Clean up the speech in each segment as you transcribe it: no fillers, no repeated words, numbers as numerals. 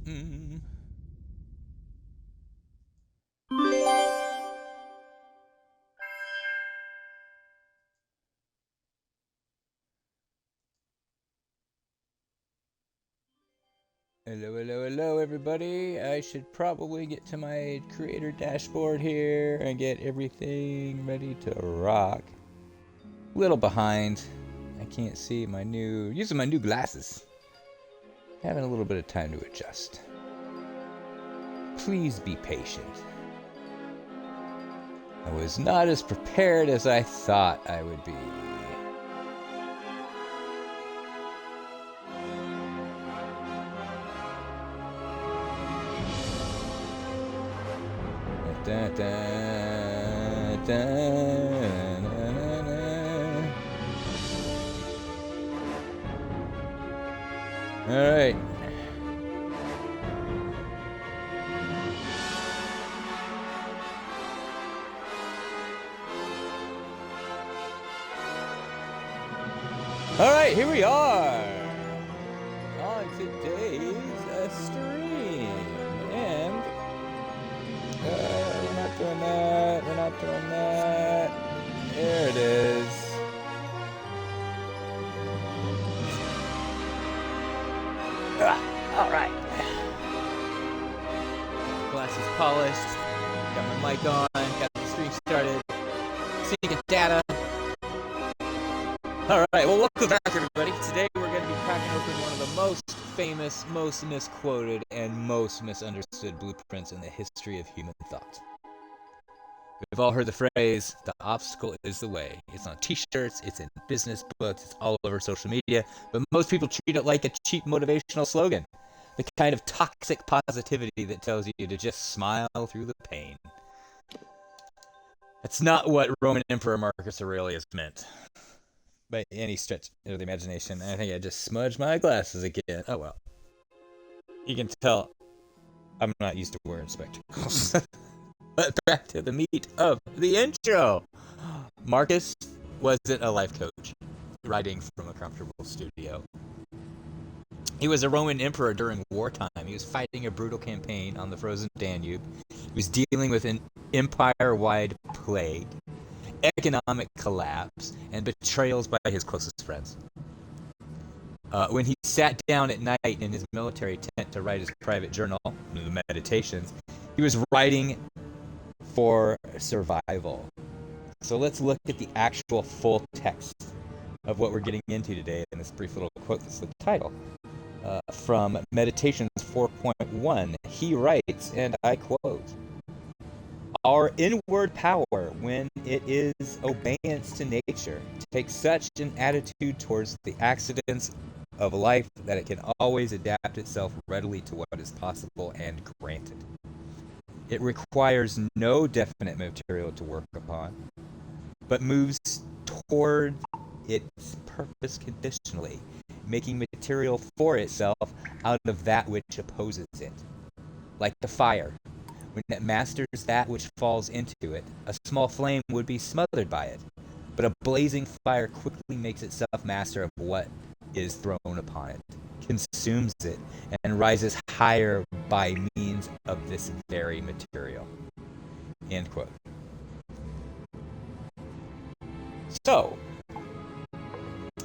Hello, hello, hello, everybody. I should probably get to my creator dashboard here and get everything ready to rock. Little behind. I can't see using my new glasses. Having a little bit of time to adjust. Please be patient. I was not as prepared as I thought I would be. Da, da, da, na, na, na. All right. All right, here we are on today's stream, and we're not doing that. We're not doing that. There it is. All right. Glasses polished. Got my mic on. Got the stream started. Syncing data. All right. Well, welcome back, everybody. Today we're going to be cracking open one of the most famous, most misquoted, and most misunderstood blueprints in the history of human thought. We've all heard the phrase, the obstacle is the way. It's on t-shirts, it's in business books, it's all over social media, but most people treat it like a cheap motivational slogan. The kind of toxic positivity that tells you to just smile through the pain. That's not what Roman Emperor Marcus Aurelius meant. By any stretch of the imagination. I think I just smudged my glasses again. Oh well. You can tell I'm not used to wearing spectacles. But back to the meat of the intro. Marcus wasn't a life coach, writing from a comfortable studio. He was a Roman emperor during wartime. He was fighting a brutal campaign on the frozen Danube. He was dealing with an empire-wide plague, economic collapse, and betrayals by his closest friends. When he sat down at night in his military tent to write his private journal, the Meditations, he was writing for survival. So let's look at the actual full text of what we're getting into today in this brief little quote that's the title. From Meditations 4.1, he writes, and I quote, "Our inward power, when it is obedience to nature, takes such an attitude towards the accidents of life that it can always adapt itself readily to what is possible and granted. It requires no definite material to work upon, but moves toward its purpose conditionally, making material for itself out of that which opposes it. Like the fire, when it masters that which falls into it, a small flame would be smothered by it, but a blazing fire quickly makes itself master of what is thrown upon it, consumes it, and rises higher by means of this very material." End quote. So,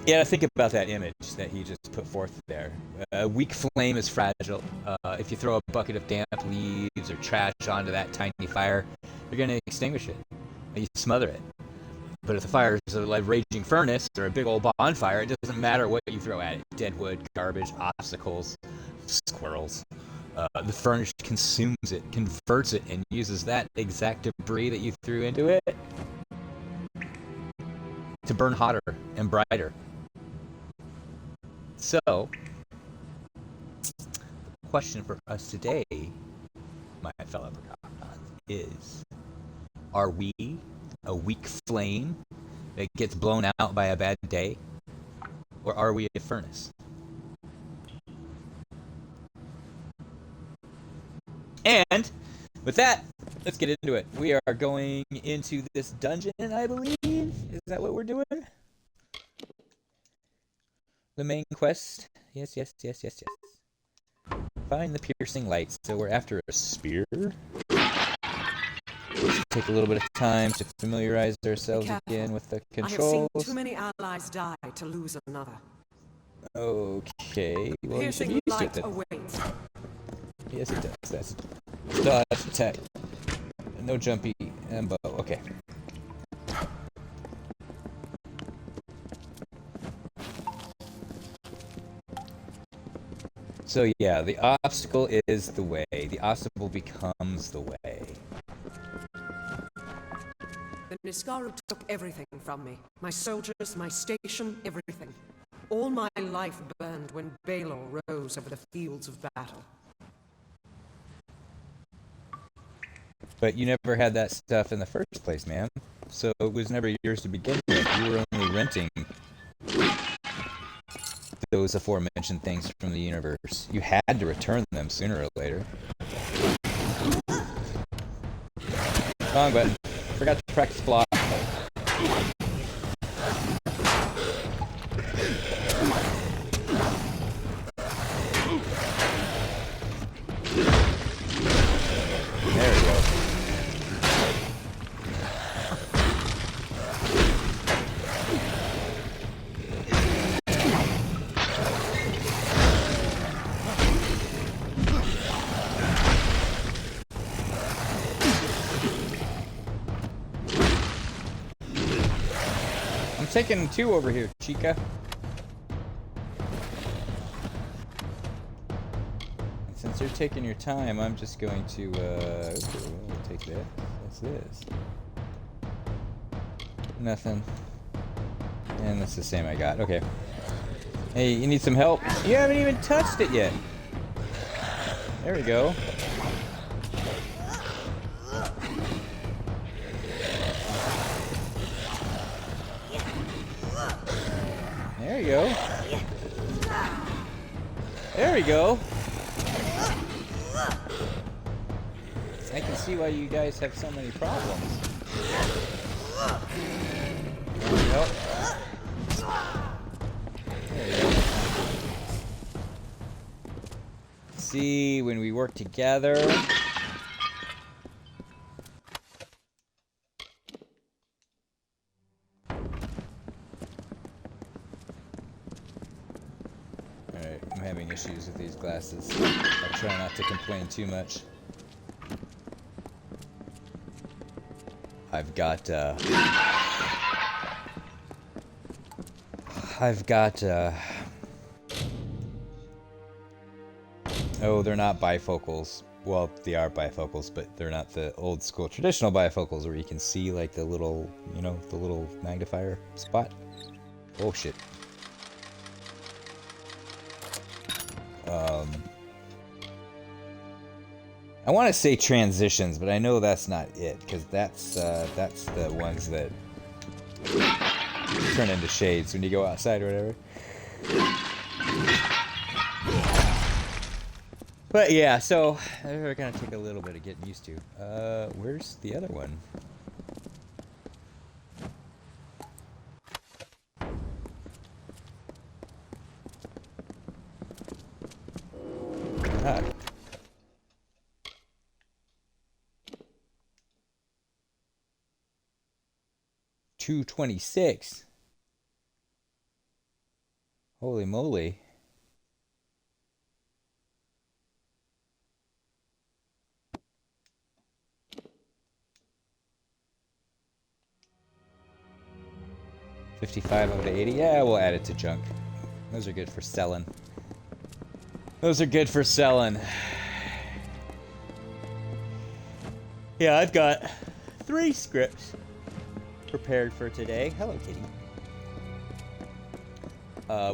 yeah, think about that image that he just put forth there. A weak flame is fragile. If you throw a bucket of damp leaves or trash onto that tiny fire, you're going to extinguish it. You smother it. But if the fire is a raging furnace or a big old bonfire, it doesn't matter what you throw at it. Dead wood, garbage, obstacles, squirrels. The furnace consumes it, converts it, and uses that exact debris that you threw into it to burn hotter and brighter. So, the question for us today, my fellow Precautions, is, are we a weak flame that gets blown out by a bad day? Or are we a furnace? And with that, let's get into it. We are going into this dungeon, I believe. Is that what we're doing? The main quest? Yes. find the piercing light. So we're after a spear. Let's take a little bit of time to familiarize ourselves again with the controls. I have seen too many allies die to lose another. Okay, well, you should Piercing use it light then. awaits. Yes, it does. That's dodge, attack. No jumpy and bow. Okay. So yeah, the obstacle is the way. The obstacle becomes the way. The Niskaru took everything from me. My soldiers, my station, everything. All my life burned when Balor rose over the fields of battle. But you never had that stuff in the first place, man. So it was never yours to begin with. You were only renting those aforementioned things from the universe. You had to return them sooner or later. Wrong button. Forgot to practice block. There we go. I'm taking 2 over here, Chica. And since you're taking your time, I'm just going to, okay, we'll take that. What's this? Nothing. And that's the same I got. Okay. Hey, you need some help? You haven't even touched it yet. There we go. There you go. There we go. I can see why you guys have so many problems. Nope. There you go. See, when we work together. Alright, I'm having issues with these glasses. I'll try not to complain too much. I've got oh, they're not bifocals. Well, they are bifocals, but they're not the old school traditional bifocals where you can see like the little, you know, the little magnifier spot. Oh shit. I want to say transitions, but I know that's not it, because that's the ones that turn into shades when you go outside or whatever. But yeah, so we're gonna take a little bit of getting used to. Where's the other one? Ah. 226. Holy moly. $55 out of 80. Yeah, we'll add it to junk. Those are good for selling. Those are good for selling. Yeah, I've got 3 scripts prepared for today. Hello, kitty.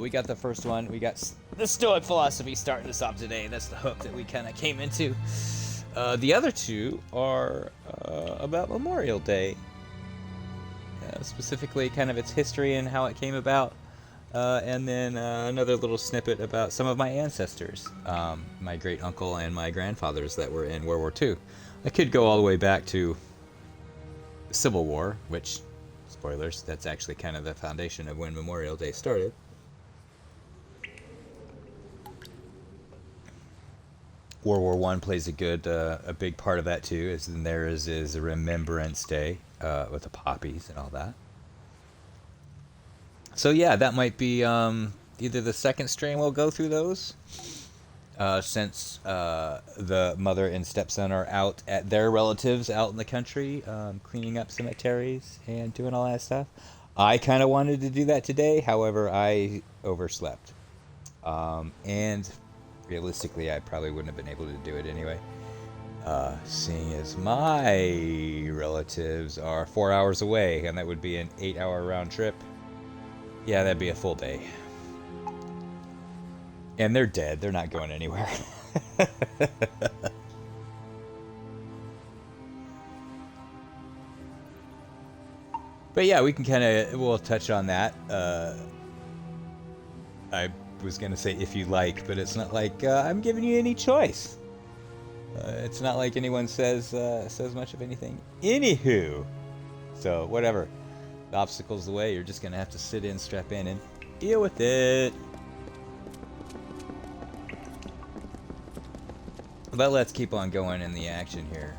We got the first one. We got the Stoic philosophy starting us off today. That's the hook that we kind of came into. The other 2 are about Memorial Day. Specifically kind of its history and how it came about. And then another little snippet about some of my ancestors. My great uncle and my grandfathers that were in World War II. I could go all the way back to Civil War, which, spoilers, that's actually kind of the foundation of when Memorial Day started. World War One plays a big part of that too. And there is a Remembrance Day with the poppies and all that. So yeah, that might be either the second stream we'll go through those, since the mother and stepson are out at their relatives out in the country, cleaning up cemeteries and doing all that stuff. I kind of wanted to do that today, however, I overslept. And realistically, I probably wouldn't have been able to do it anyway. Seeing as my relatives are 4 hours away, and that would be an 8-hour round trip. Yeah, that'd be a full day. And they're dead. They're not going anywhere. But yeah, we can we'll touch on that. I was going to say if you like, but it's not like I'm giving you any choice. It's not like anyone says much of anything. Anywho, so whatever. The obstacle's the way. You're just going to have to sit in, strap in, and deal with it. But let's keep on going in the action here.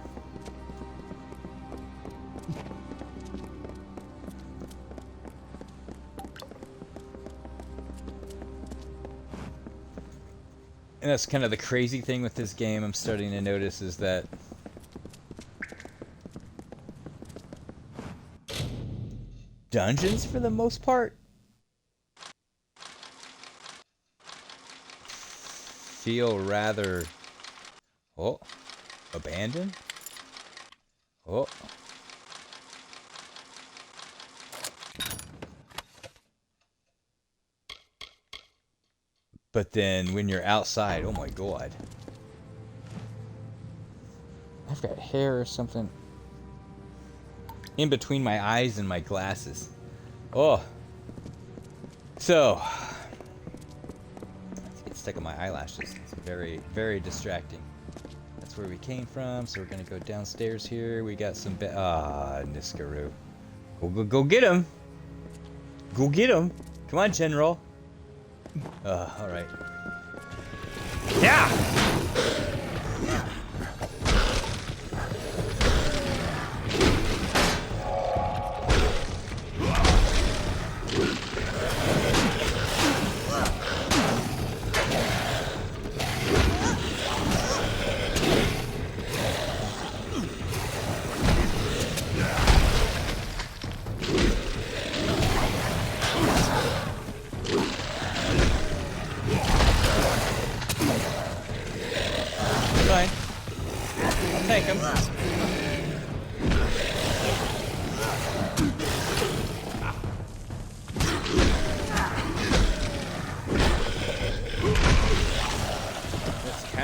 And that's kind of the crazy thing with this game I'm starting to notice is that dungeons, for the most part, feel rather... Oh, abandoned? Oh. But then when you're outside, oh my god. I've got hair or something in between my eyes and my glasses. Oh. So. Let's get stuck on my eyelashes. It's very, very distracting. That's where we came from, so we're gonna go downstairs here. We got some Niskaru. Go get him! Go get him! Come on, General. Alright. Yeah!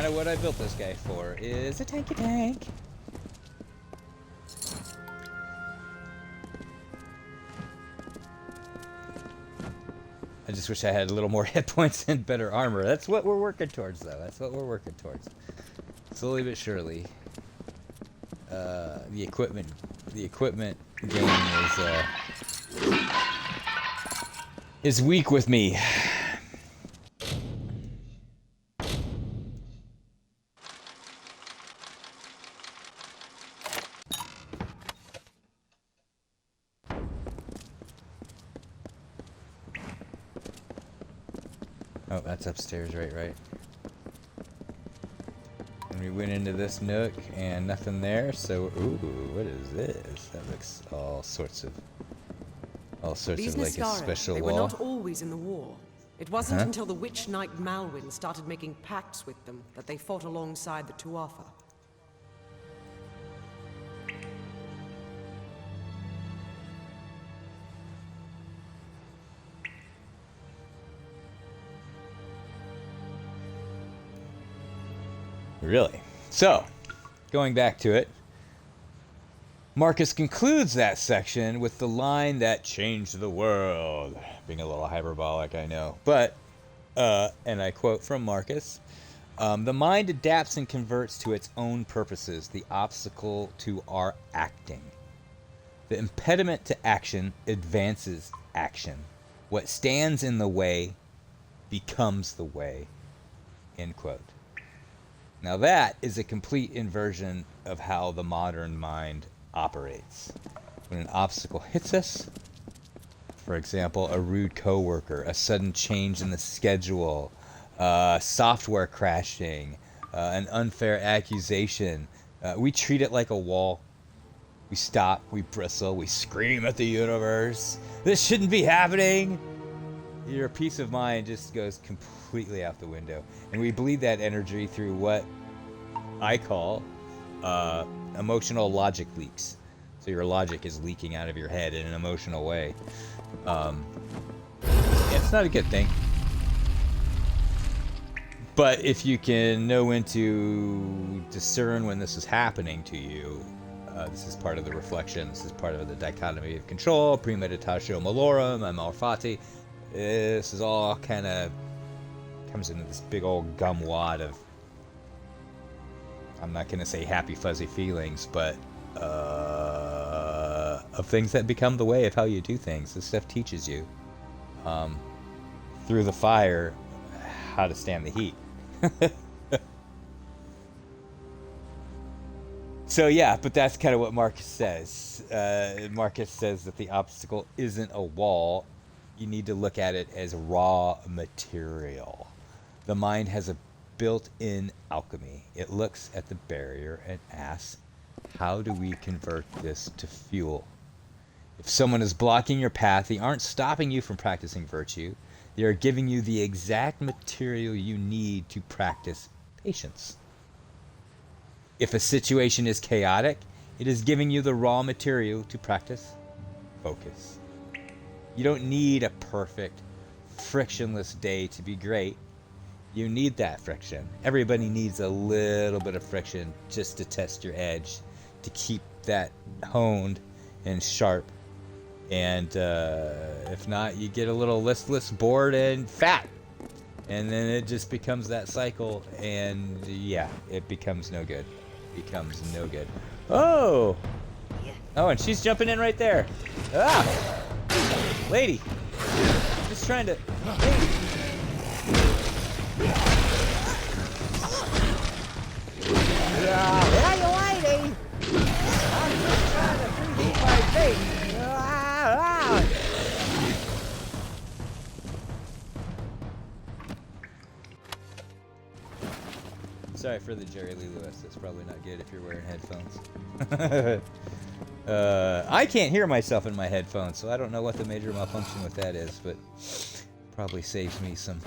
What I built this guy for is a tanky tank. I just wish I had a little more hit points and better armor. That's what we're working towards, though. That's what we're working towards. Slowly but surely. The equipment game is weak with me. Oh, that's upstairs, right. And we went into this nook and nothing there, so ooh, what is this? That looks all sorts of like a special they wall. were not always in the war. It wasn't until the witch knight Malwyn started making pacts with them that they fought alongside the Tuatha. Really? So, going back to it, Marcus concludes that section with the line that changed the world. Being a little hyperbolic, I know. But, and I quote from Marcus, the mind adapts and converts to its own purposes, the obstacle to our acting. The impediment to action advances action. What stands in the way becomes the way. End quote. Now that is a complete inversion of how the modern mind operates. When an obstacle hits us, for example, a rude coworker, a sudden change in the schedule, software crashing, an unfair accusation, we treat it like a wall. We stop, we bristle, we scream at the universe. This shouldn't be happening. Your peace of mind just goes completely out the window. And we bleed that energy through what I call emotional logic leaks. So your logic is leaking out of your head in an emotional way. It's not a good thing. But if you can know when to discern when this is happening to you, this is part of the reflection, this is part of the dichotomy of control, premeditatio malorum, amor fati. This is all kind of comes into this big old gumwad of, I'm not going to say happy fuzzy feelings, but of things that become the way of how you do things. This stuff teaches you through the fire how to stand the heat. So yeah, but that's kind of what Marcus says. Marcus says that the obstacle isn't a wall. You need to look at it as raw material. The mind has a built-in alchemy. It looks at the barrier and asks, how do we convert this to fuel? If someone is blocking your path, they aren't stopping you from practicing virtue. They are giving you the exact material you need to practice patience. If a situation is chaotic, it is giving you the raw material to practice focus. You don't need a perfect, frictionless day to be great. You need that friction. Everybody needs a little bit of friction just to test your edge, to keep that honed and sharp. And if not, you get a little listless, bored, and fat. And then it just becomes that cycle, and yeah, it becomes no good. Becomes no good. Oh! Oh, and she's jumping in right there. Ah! Lady! Just trying to... Lady. Yeah, you lady! I'm just trying to preheat my face. Sorry for the Jerry Lee Lewis. That's probably not good if you're wearing headphones. I can't hear myself in my headphones, so I don't know what the major malfunction with that is, but probably saves me some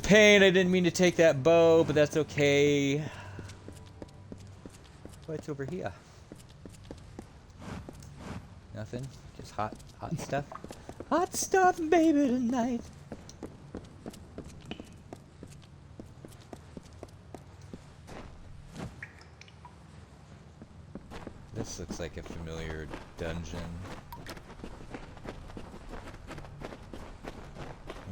pain. I didn't mean to take that bow, but that's okay. What's over here? Nothing. Just hot stuff. Hot stuff, baby, tonight. This looks like a familiar dungeon.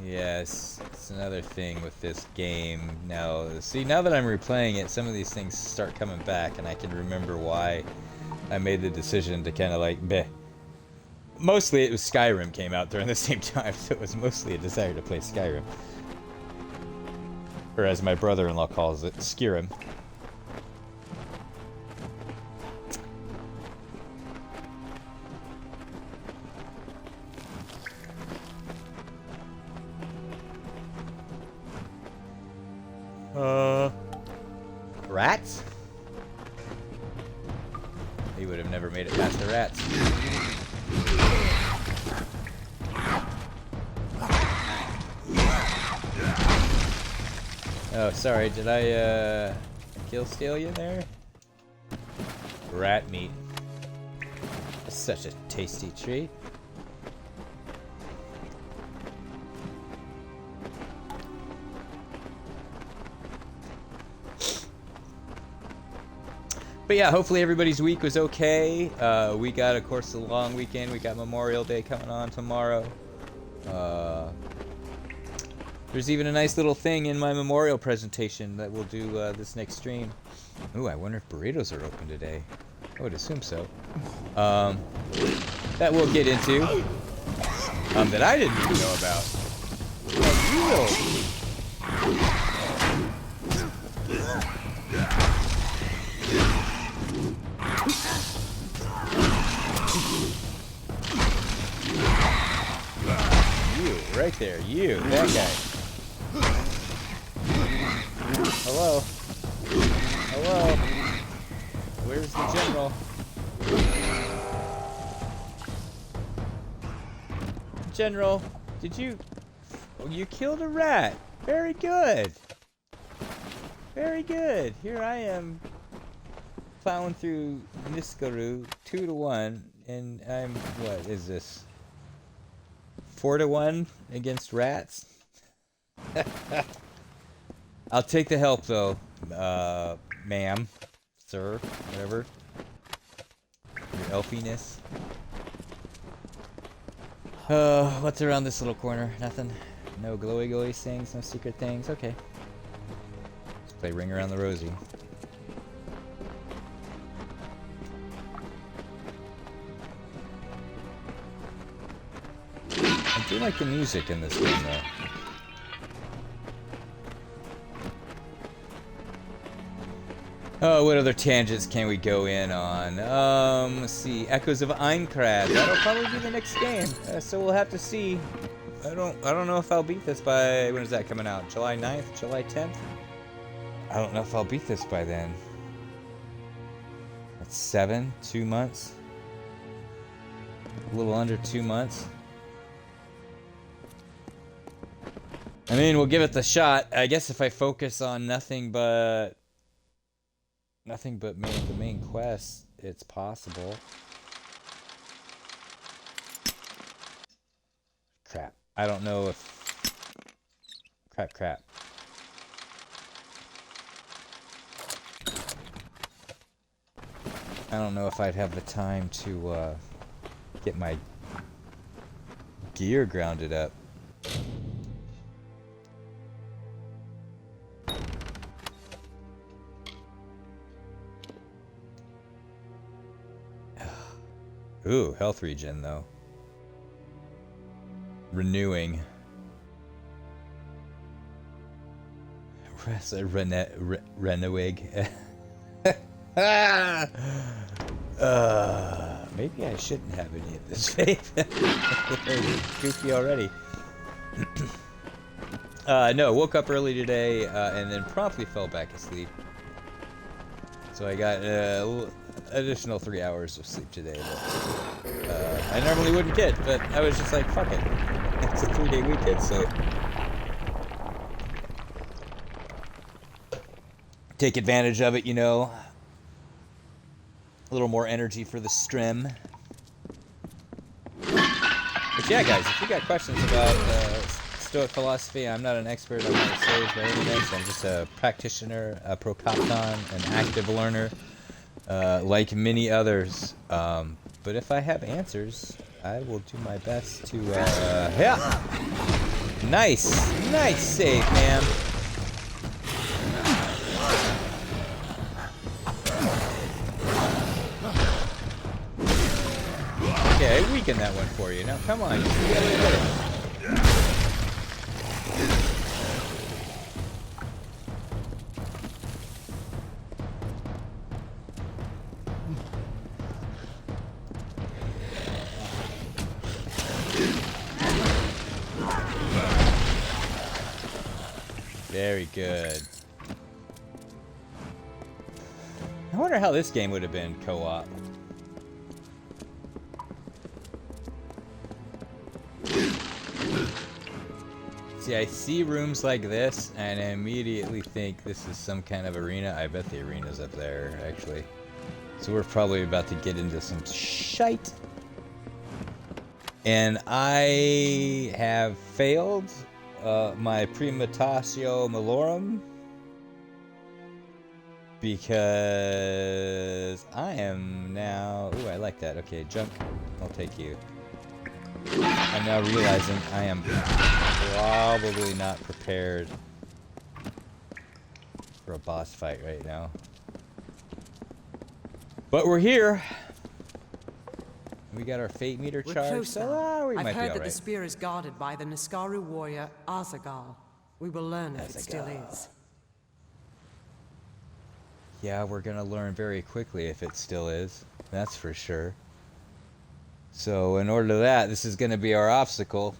Yes, it's another thing with this game. Now, see, now that I'm replaying it, some of these things start coming back, and I can remember why I made the decision to kind of like, bleh. Mostly it was Skyrim came out during the same time, so it was mostly a desire to play Skyrim. Or as my brother-in-law calls it, Skyrim. Rats? He would have never made it past the rats. Oh, sorry, did I, kill steal you there? Rat meat. Such a tasty treat. But yeah, hopefully everybody's week was okay. We got, of course, a long weekend. We got Memorial Day coming on tomorrow. There's even a nice little thing in my memorial presentation that we'll do this next stream. Ooh, I wonder if burritos are open today. I would assume so. That we'll get into. That I didn't even know about. That you will. there. You, that guy. Hello? Hello? Where's the general? General, did you... Oh, you killed a rat. Very good. Very good. Here I am plowing through Niskaru 2-1, and I'm... What is this? 4-1 against rats? I'll take the help, though. Ma'am. Sir. Whatever. Your elfiness. What's around this little corner? Nothing. No glowy things, no secret things. Okay. Let's play Ring Around the Rosie. I do like the music in this game, though. Oh, what other tangents can we go in on? Let's see. Echoes of Einkrad. That'll probably be the next game. So we'll have to see. I don't know if I'll beat this by... When is that coming out? July 9th? July 10th? I don't know if I'll beat this by then. That's 2 months. A little under 2 months. I mean, we'll give it the shot. I guess if I focus on nothing but the main quest, it's possible. Crap. I don't know if... Crap. I don't know if I'd have the time to get my gear grounded up. Ooh, health regen though. Renewing. Renewig. Maybe I shouldn't have any of this faith. Goofy already. No, woke up early today and then promptly fell back asleep. So I got additional 3 hours of sleep today. But, I normally wouldn't get, but I was just like, fuck it. It's a 3-day weekend, so... Take advantage of it, you know. A little more energy for the stream. But yeah, guys, if you got questions about Stoic philosophy, I'm not an expert, I'm not a sage by any means. I'm just a practitioner, a prokopton, an active learner, like many others. But if I have answers, I will do my best to, yeah! Nice save, man. Okay, I weakened that one for you. Now, come on, you can get it. Very good. I wonder how this game would have been co-op. See, I see rooms like this, and I immediately think this is some kind of arena. I bet the arena's up there, actually. So we're probably about to get into some shite. And I have failed my Primatatio Malorum because I am now... Ooh, I like that. Okay, junk. I'll take you. I'm now realizing I am probably not prepared for a boss fight right now. But we're here. We got our fate meter charged, so we might be I've heard all that right. the spear is guarded by the Niskaru warrior Azagal. We will learn if it still is. Yeah, we're gonna learn very quickly if it still is. That's for sure. So in order to that, this is gonna be our obstacle.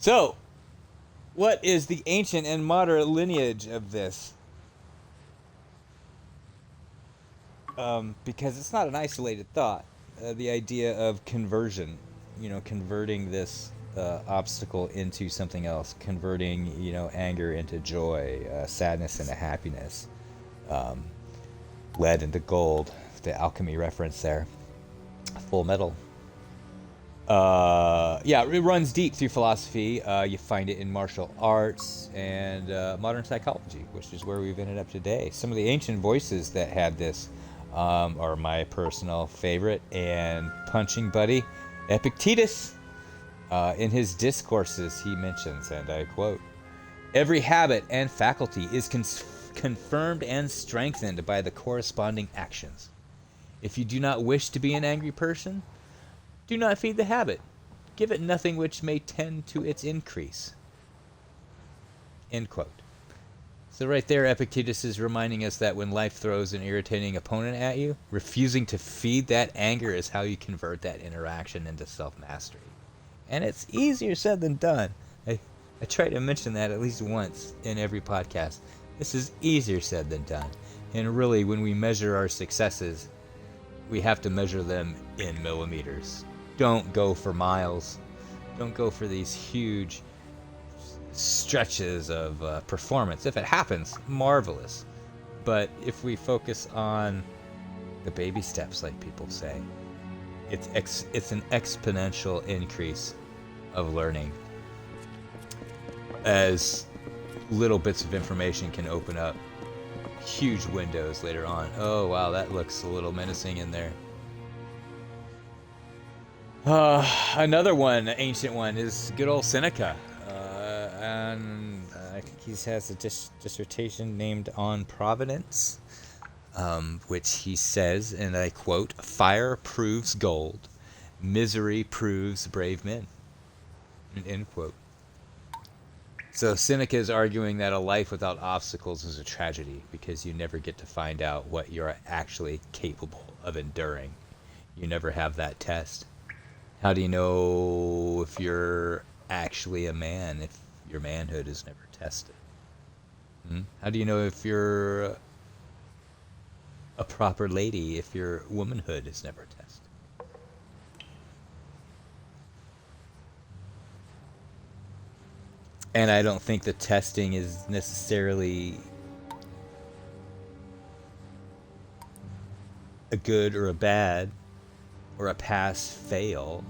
So, what is the ancient and modern lineage of this? Because it's not an isolated thought. The idea of conversion, converting this obstacle into something else, converting, anger into joy, sadness into happiness, lead into gold, the alchemy reference there, Full Metal. Yeah, it runs deep through philosophy. You find it in martial arts and modern psychology, which is where we've ended up today. Some of the ancient voices that had this are my personal favorite and punching buddy, Epictetus. In his discourses, he mentions, and I quote, "Every habit and faculty is confirmed and strengthened by the corresponding actions. If you do not wish to be an angry person, do not feed the habit. Give it nothing which may tend to its increase." End quote. So right there, Epictetus is reminding us that when life throws an irritating opponent at you, refusing to feed that anger is how you convert that interaction into self-mastery. And it's easier said than done. I try to mention that at least once in every podcast. This is easier said than done. And really, when we measure our successes, we have to measure them in millimeters. Don't go for miles. Don't go for these huge stretches of performance. If it happens, marvelous. But if we focus on the baby steps, like people say, it's an exponential increase of learning, as little bits of information can open up huge windows later on. Oh wow, that looks a little menacing in there. Another one, ancient one, is good old Seneca. And I think he has a dissertation named On Providence, which he says, and I quote, "Fire proves gold, misery proves brave men." End quote. So Seneca is arguing that a life without obstacles is a tragedy because you never get to find out what you're actually capable of enduring. You never have that test. How do you know if you're actually a man if your manhood is never tested? How do you know if you're a proper lady if your womanhood is never tested? And I don't think the testing is necessarily a good or a bad or a pass fail.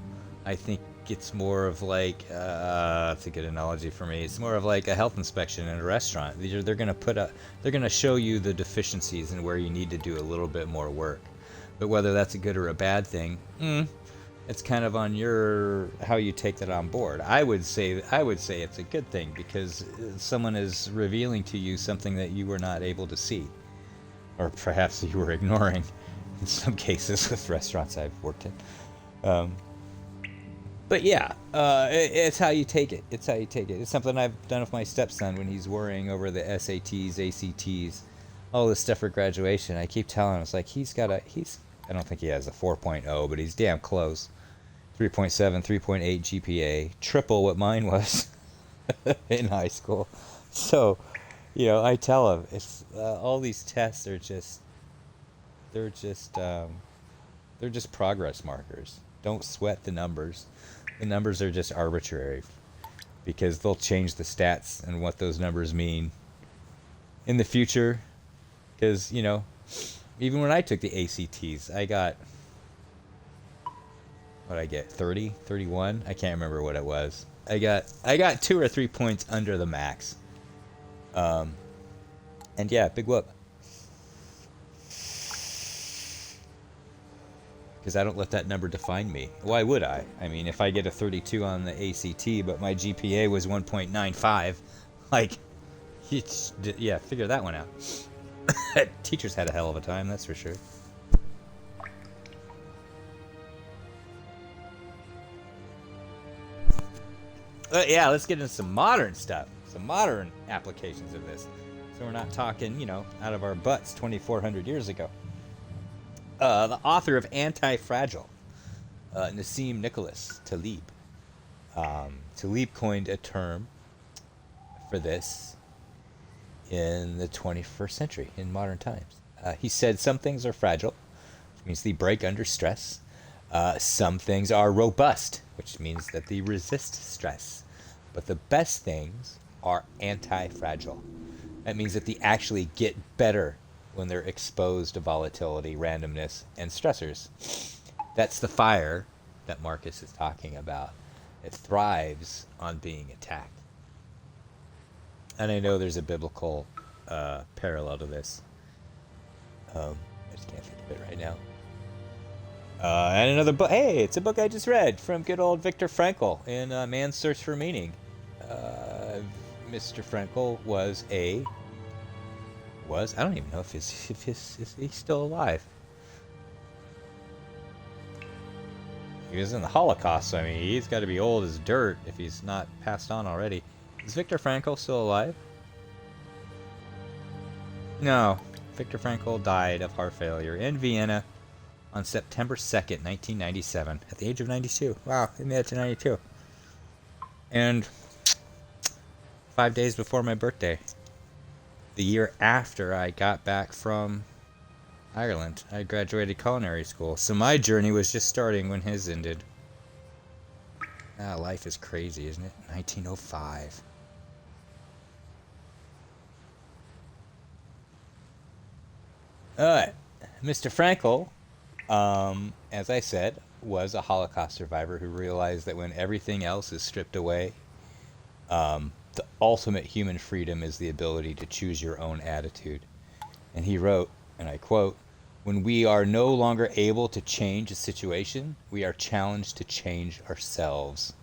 I think it's more of like that's a good analogy for me. It's more of like a health inspection in a restaurant. They're gonna show you the deficiencies and where you need to do a little bit more work. But whether that's a good or a bad thing, it's kind of on how you take that on board. I would say it's a good thing because someone is revealing to you something that you were not able to see, or perhaps you were ignoring. In some cases, with restaurants I've worked in. But yeah, it's how you take it. It's how you take it. It's something I've done with my stepson when he's worrying over the SATs, ACTs, all this stuff for graduation. I keep telling him, it's like I don't think he has a 4.0, but he's damn close. 3.7, 3.8 GPA, triple what mine was in high school. So, I tell him, it's all these tests are they're just progress markers. Don't sweat the numbers. The numbers are just arbitrary because they'll change the stats and what those numbers mean in the future. Because, even when I took the ACTs, I got, what I get, 30, 31? I can't remember what it was. I got 2 or 3 points under the max. And yeah, big whoop. Because I don't let that number define me. Why would I? I mean, if I get a 32 on the ACT, but my GPA was 1.95, yeah, figure that one out. Teachers had a hell of a time, that's for sure. Yeah, let's get into some modern stuff, some modern applications of this. So we're not talking, out of our butts 2,400 years ago. The author of Anti-Fragile, Nassim Nicholas Taleb, Talib coined a term for this in the 21st century, in modern times. He said some things are fragile, which means they break under stress. Some things are robust, which means that they resist stress. But the best things are anti-fragile. That means that they actually get better when they're exposed to volatility, randomness, and stressors. That's the fire that Marcus is talking about. It thrives on being attacked. And I know there's a biblical parallel to this. I just can't think of it right now. And another book. Hey, it's a book I just read from good old Viktor Frankl in Man's Search for Meaning. Mr. Frankl I don't even know if he's still alive. He was in the Holocaust, so I mean, he's got to be old as dirt if he's not passed on already. Is Viktor Frankl still alive? No. Viktor Frankl died of heart failure in Vienna on September 2nd, 1997, at the age of 92. Wow, he made it to 92. And 5 days before my birthday, the year after I got back from Ireland, I graduated culinary school. So my journey was just starting when his ended. Life is crazy, isn't it? 1905. Alright, Mr. Frankl, as I said, was a Holocaust survivor who realized that when everything else is stripped away, the ultimate human freedom is the ability to choose your own attitude. And he wrote, and I quote, "When we are no longer able to change a situation, we are challenged to change ourselves."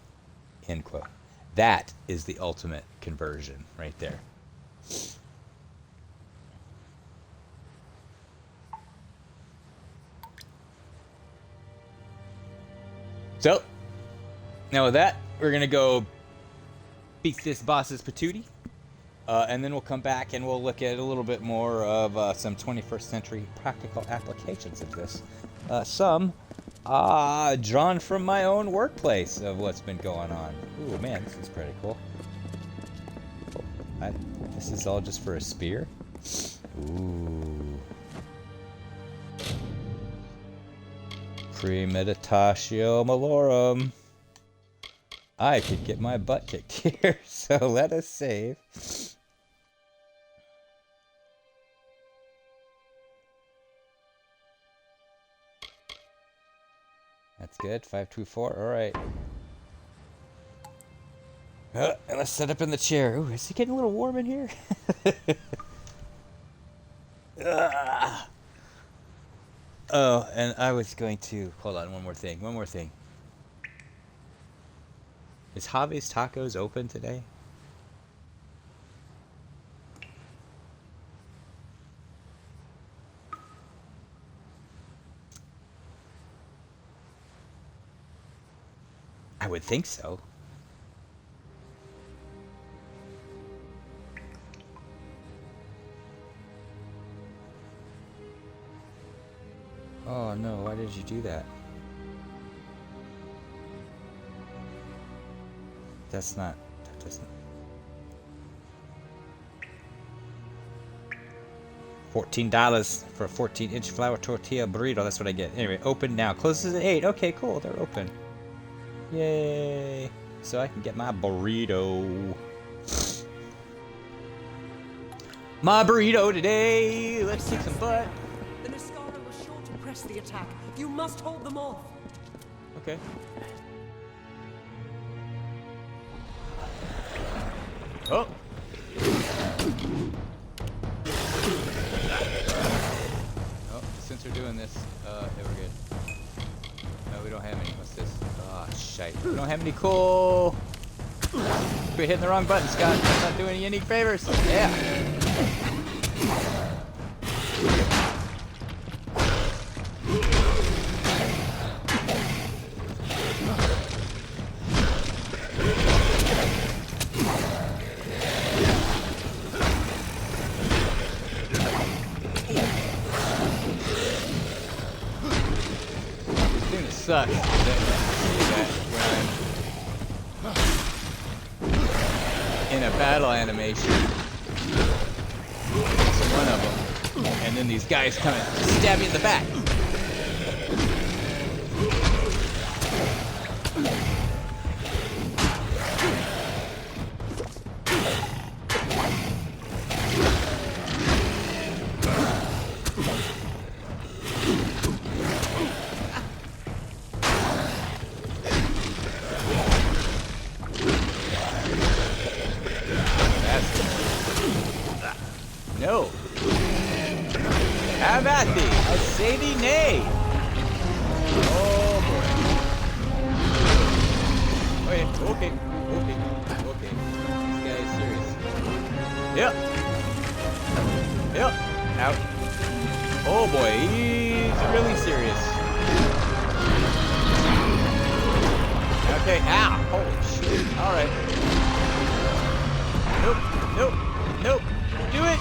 End quote. That is the ultimate conversion right there. So, now with that, we're going to go beat this boss's patootie. And then we'll come back and we'll look at a little bit more of some 21st century practical applications of this. Some drawn from my own workplace of what's been going on. Ooh, man, this is pretty cool. This is all just for a spear? Ooh. Premeditatio malorum. I could get my butt kicked here, so let us save. That's good. 524. All right. And let's set up in the chair. Ooh, is it getting a little warm in here? Oh, and I was going to hold on. One more thing. Is Javi's Tacos open today? I would think so. Oh no, why did you do that? That doesn't. $14 for a 14-inch flour tortilla burrito. That's what I get. Anyway, open now. Closes at 8. Okay, cool. They're open. Yay. So I can get my burrito. My burrito today. Let's kick some butt. The Niscara was sure to press the attack. You must hold them off. Okay. Oh. Oh, since we're doing this, yeah, we're good. No, we don't have any. What's this? Ah, oh, shite. We don't have any coal. We're hitting the wrong button, Scott. That's not doing you any favors. Yeah. Sucks that when a battle animation. That's one of them. And then these guys come and stab me in the back. No. Have at thee. I say thee nay. Oh boy. Wait, okay. This guy is serious. Yep. Out. Oh boy, he's really serious. Okay, ow. Holy shit. Alright. Nope. Do it.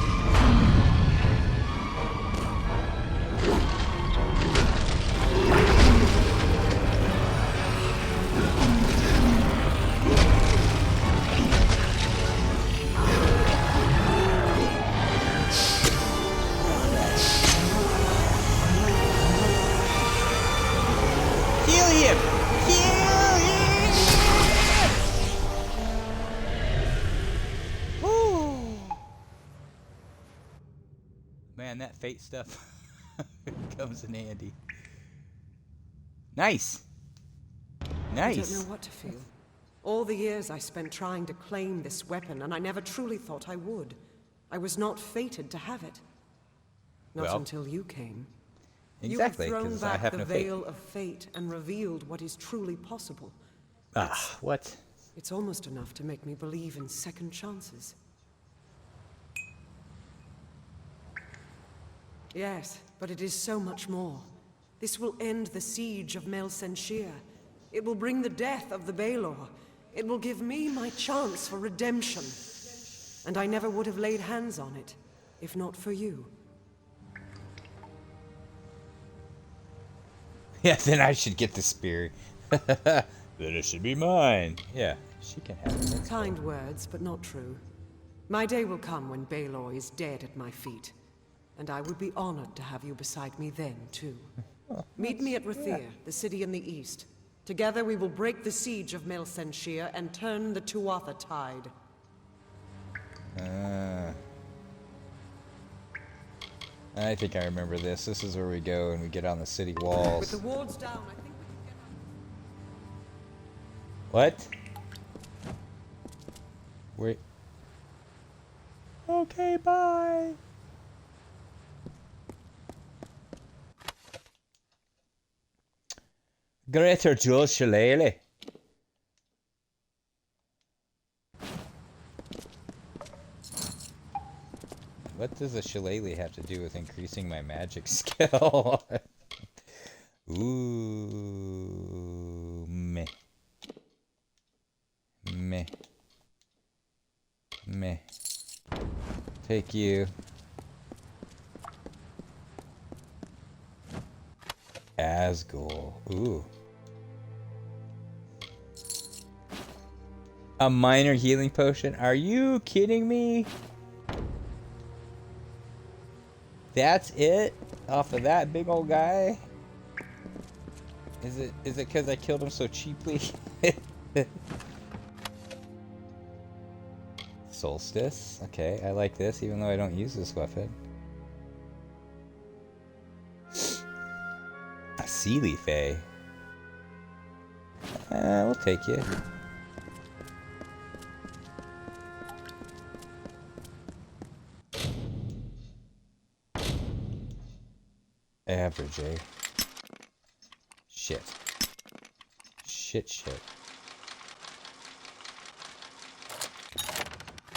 Kill him! Woo! Man, that fate stuff comes in handy. Nice. I don't know what to feel. All the years I spent trying to claim this weapon, and I never truly thought I would. I was not fated to have it. Not until you came. Exactly, you have thrown because I back have the no fate. veil of fate and revealed what is truly possible. What? It's almost enough to make me believe in second chances. Yes, but it is so much more. This will end the siege of Mel Senshir. It will bring the death of the Baelor. It will give me my chance for redemption. And I never would have laid hands on it, if not for you. Yeah, then I should get the spear. Then it should be mine. Yeah, she can have it. Kind words, but not true. My day will come when Baelor is dead at my feet. And I would be honored to have you beside me then, too. Meet me at Rathir, the city in the east. Together we will break the siege of Mel Senshir and turn the Tuatha tide. I think I remember this. This is where we go and we get on the city walls. With the wards down, I think we can get on. What? Wait. Okay, bye. Greater Joel Shillelagh. What does a shillelagh have to do with increasing my magic skill? Ooh, meh. Take you. Asgul. Ooh. A minor healing potion? Are you kidding me? That's it? Off of that big old guy? Is it because I killed him so cheaply? Solstice. Okay, I like this, even though I don't use this weapon. A Sealy Fae. We'll take you. Average, eh? Shit.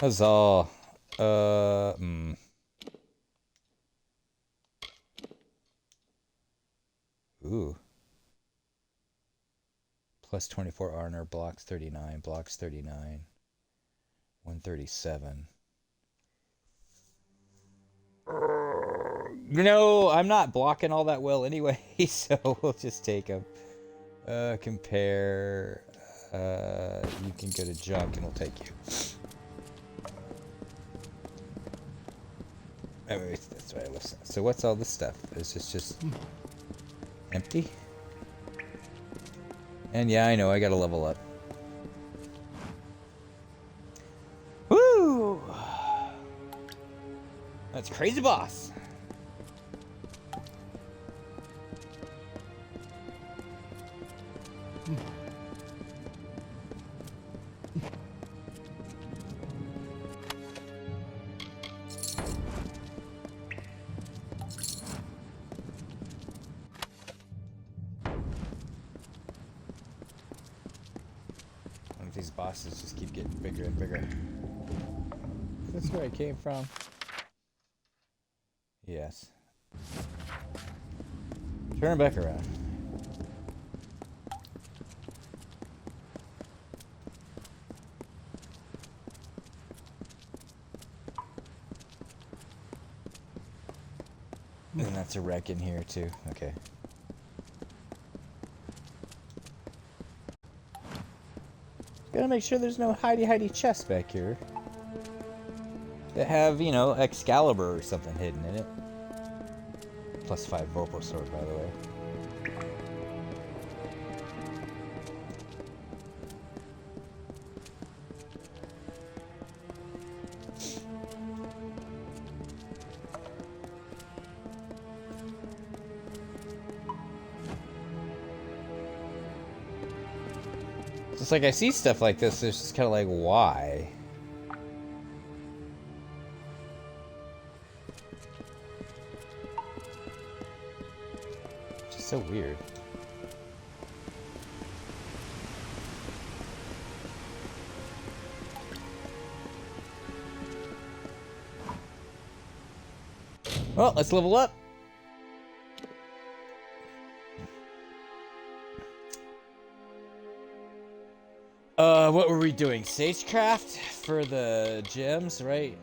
Huzzah. Ooh. Plus 24 honor, blocks 39, 137. You know, I'm not blocking all that well anyway, so we'll just take them. Compare. You can go to junk and we'll take you. Oh, wait, that's right. I left. So what's all this stuff? Is this just empty? And yeah, I know. I gotta level up. Woo! That's crazy boss. These bosses just keep getting bigger and bigger. That's where I came from. Yes. Turn back around. And that's a wreck in here too. Okay. Gotta make sure there's no hidey chests back here that have, you know, Excalibur or something hidden in it. +5 Vorpal Sword, by the way. It's like I see stuff like this, it's just kind of like, why? It's just so weird. Well, let's level up. What were we doing? Sagecraft for the gems, right?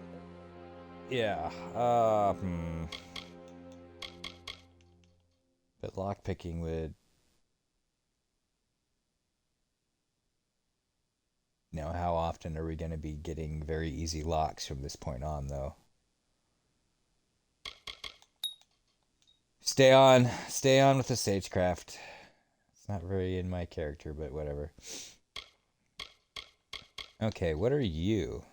Yeah. But lockpicking would... You know, how often are we going to be getting very easy locks from this point on, though? Stay on with the Sagecraft. It's not very in my character, but whatever. Okay, what are you?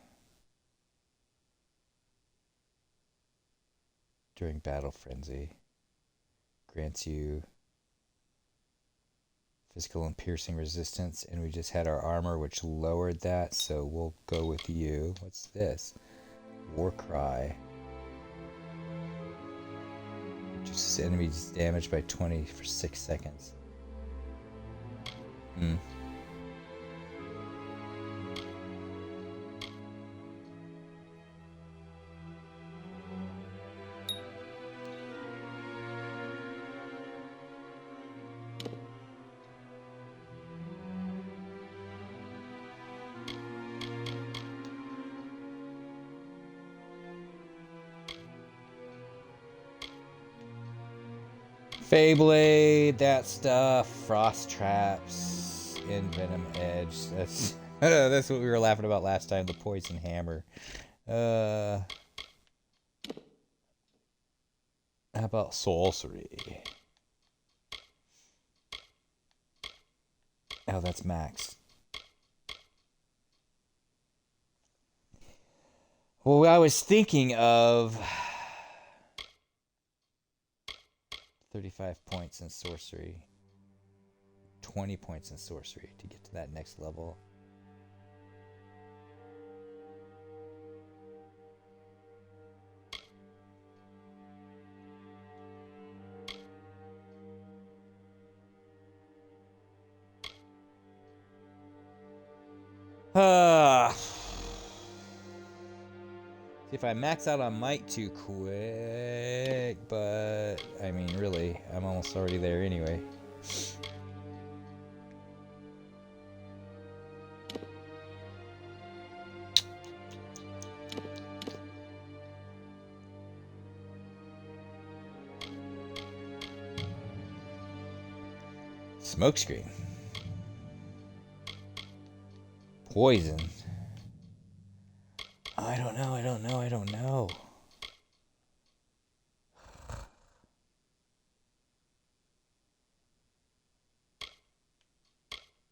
During battle frenzy. Grants you physical and piercing resistance, and we just had our armor, which lowered that, so we'll go with you. What's this? War Cry. Reduces enemies damage by 20 for 6 seconds. Feyblade, that stuff, frost traps, envenom edge. That's that's what we were laughing about last time. The poison hammer. How about sorcery? Oh, that's max. Well, I was thinking of 35 points in sorcery, 20 points in sorcery to get to that next level. See if I max out on might too quick, but I mean, really, I'm almost already there anyway. Smokescreen. Poison. I don't know.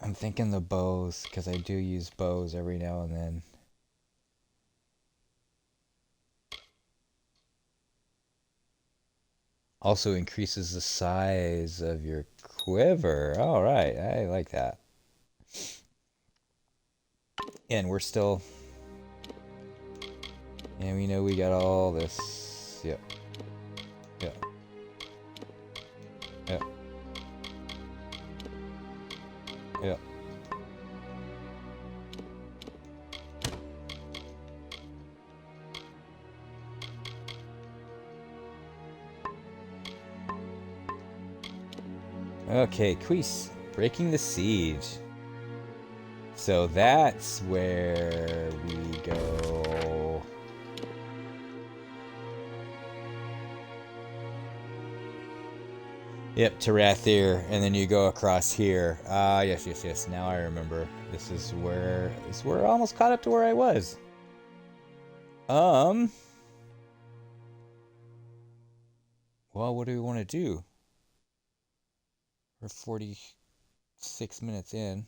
I'm thinking the bows, because I do use bows every now and then. Also increases the size of your quiver. All right, I like that. And we're still... And we know we got all this. Yep. Yep. Yep. Yep. Okay, Queese. Breaking the siege. So that's where we go. Yep, to Rathir, and then you go across here. Ah, yes. Now I remember. This is where I almost caught up to where I was. Well, what do we want to do? We're 46 minutes in.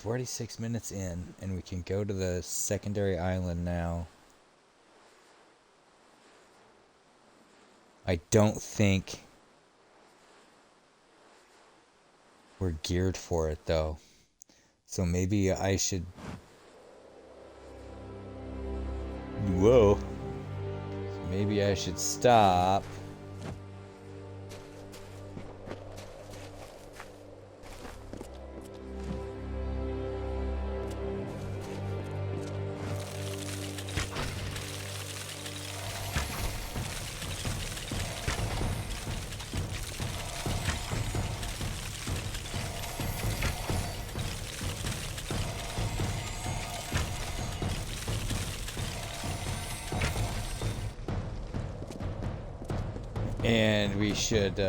"46 minutes in, and we can go to the secondary island now." I don't think we're geared for it, though. So maybe I should... Whoa. Maybe I should stop. And we should,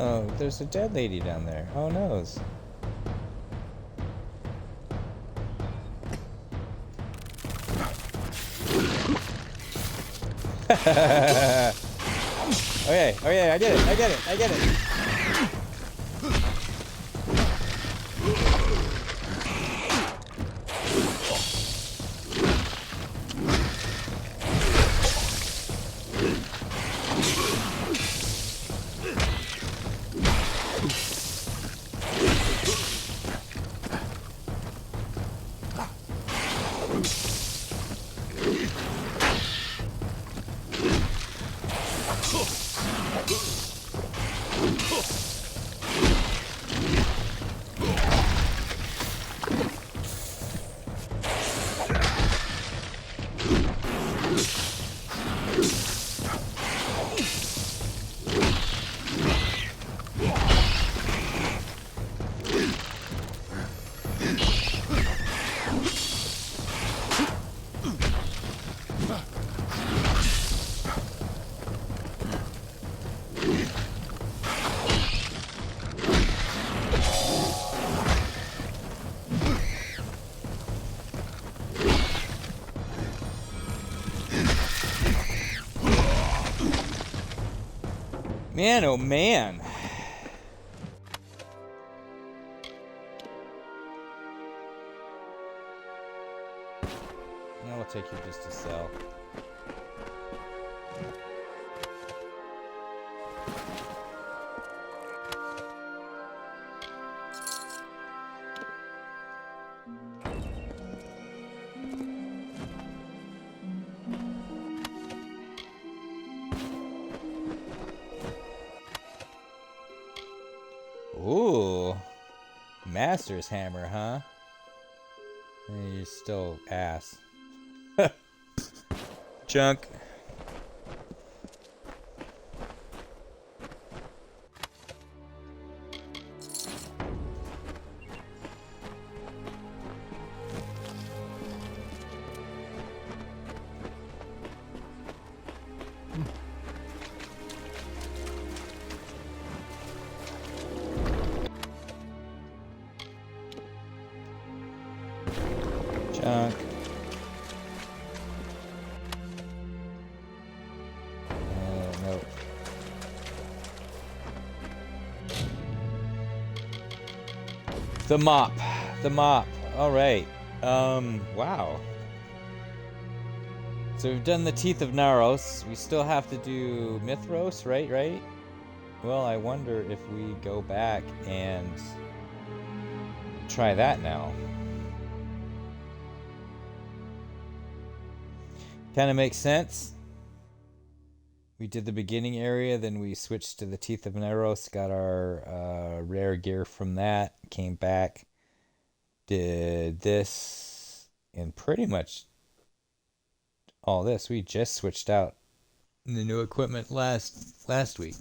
Oh, there's a dead lady down there. Oh, noes. Okay, I get it. Man, oh man. Now I'll take you just to sell. Ooh. Master's hammer, huh? You're still ass. Junk. Junk. Nope. The mop. The mop. Alright. Wow. So we've done the Teeth of Naros. We still have to do Mithros, right? Well, I wonder if we go back and try that now. Kind of makes sense. We did the beginning area, then we switched to the Teeth of Naros, got our rare gear from that, came back, did this, and pretty much all this. We just switched out the new equipment last week.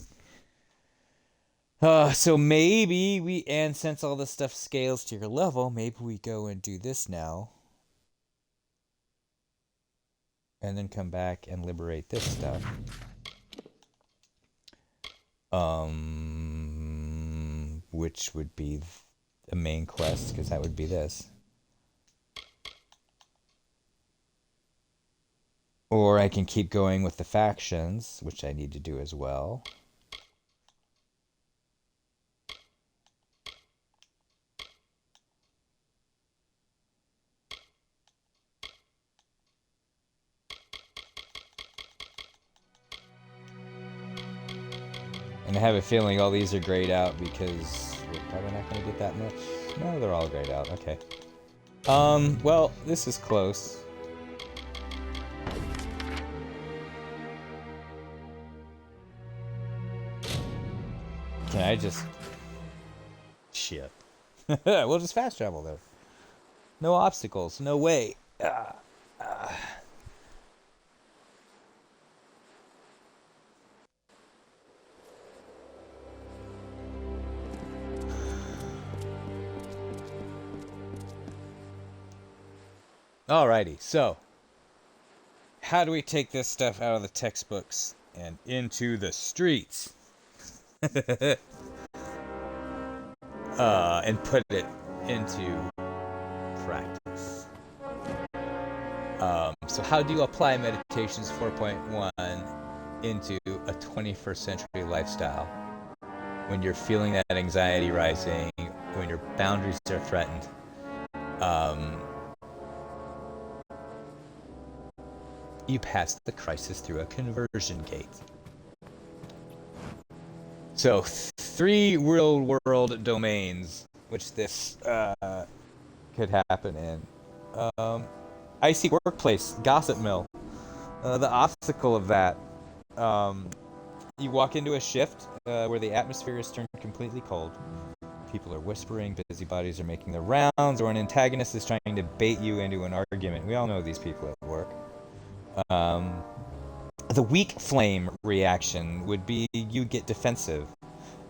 So maybe and since all this stuff scales to your level, maybe we go and do this now. And then come back and liberate this stuff. Which would be the main quest, because that would be this. Or I can keep going with the factions, which I need to do as well. And I have a feeling all these are grayed out because we're probably not going to get that much. No, they're all grayed out. Okay. Well, this is close. Can I just... Shit. We'll just fast travel there. No obstacles. No way. Alrighty, so how do we take this stuff out of the textbooks and into the streets? And put it into practice. So how do you apply Meditations 4.1 into a 21st century lifestyle when you're feeling that anxiety rising, when your boundaries are threatened? You pass the crisis through a conversion gate. So, 3 real world domains which this could happen in. Icy workplace, gossip mill. The obstacle of that, you walk into a shift where the atmosphere is turned completely cold. People are whispering, busybodies are making their rounds, or an antagonist is trying to bait you into an argument. We all know these people at work. The weak flame reaction would be you get defensive.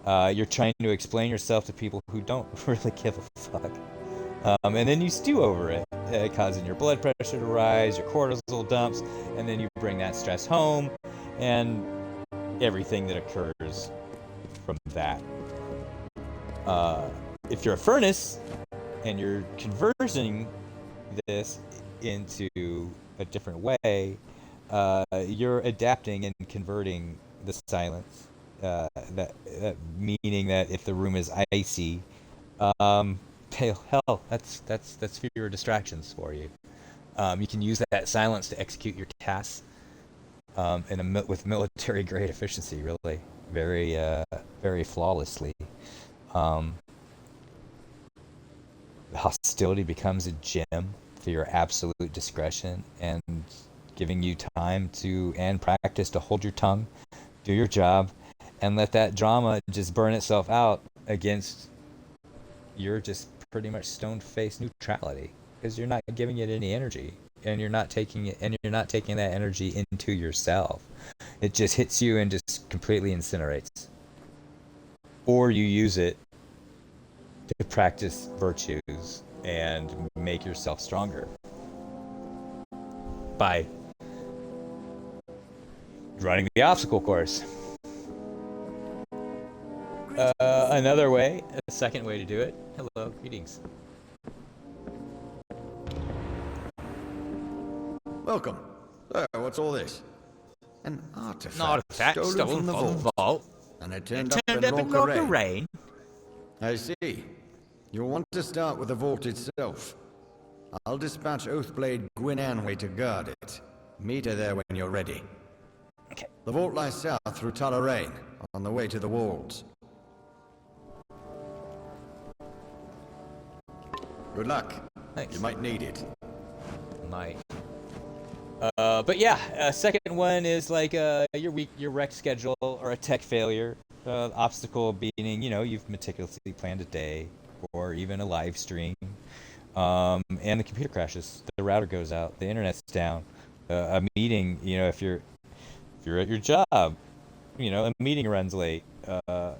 You're trying to explain yourself to people who don't really give a fuck. And then you stew over it, causing your blood pressure to rise, your cortisol dumps, and then you bring that stress home, and everything that occurs from that. If you're a furnace, and you're converting this into a different way, you're adapting and converting the silence. That meaning that if the room is icy, hell, that's fewer distractions for you. You can use that silence to execute your tasks with military grade efficiency, really, very flawlessly. Hostility becomes a gem for your absolute discretion and giving you time to and practice to hold your tongue, do your job, and let that drama just burn itself out against your just pretty much stone-faced neutrality, because you're not giving it any energy, and you're not taking that energy into yourself. It just hits you and just completely incinerates. Or you use it to practice virtues and make yourself stronger by running the obstacle course. Another way, a second way to do it. Hello, greetings. Welcome. So, what's all this? An artifact, An artifact stolen from the vault. And it turned up in Lorca Rain. I see. You'll want to start with the vault itself. I'll dispatch Oathblade Gwyn Anway to guard it. Meet her there when you're ready. Okay. The vault lies south through Talarain, on the way to the walls. Good luck. Thanks. You might need it. Might. But yeah, second one is like your wreck schedule or a tech failure. Obstacle being, you've meticulously planned a day or even a live stream, and the computer crashes, the router goes out, the internet's down, a meeting, if you're at your job, a meeting runs late, or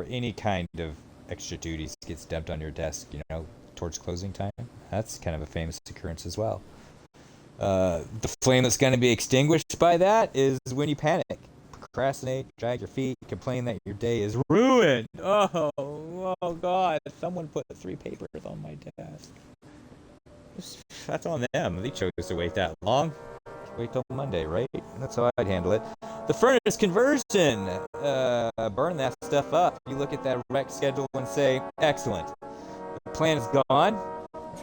any kind of extra duties gets dumped on your desk, towards closing time. That's kind of a famous occurrence as well. The flame that's going to be extinguished by that is when you panic, procrastinate, drag your feet, complain that your day is ruined. Oh God! Someone put 3 papers on my desk. That's on them. They chose to wait that long. Wait till Monday, right? That's how I'd handle it. The furnace conversion. Burn that stuff up. You look at that rec schedule and say, excellent. The plan is gone,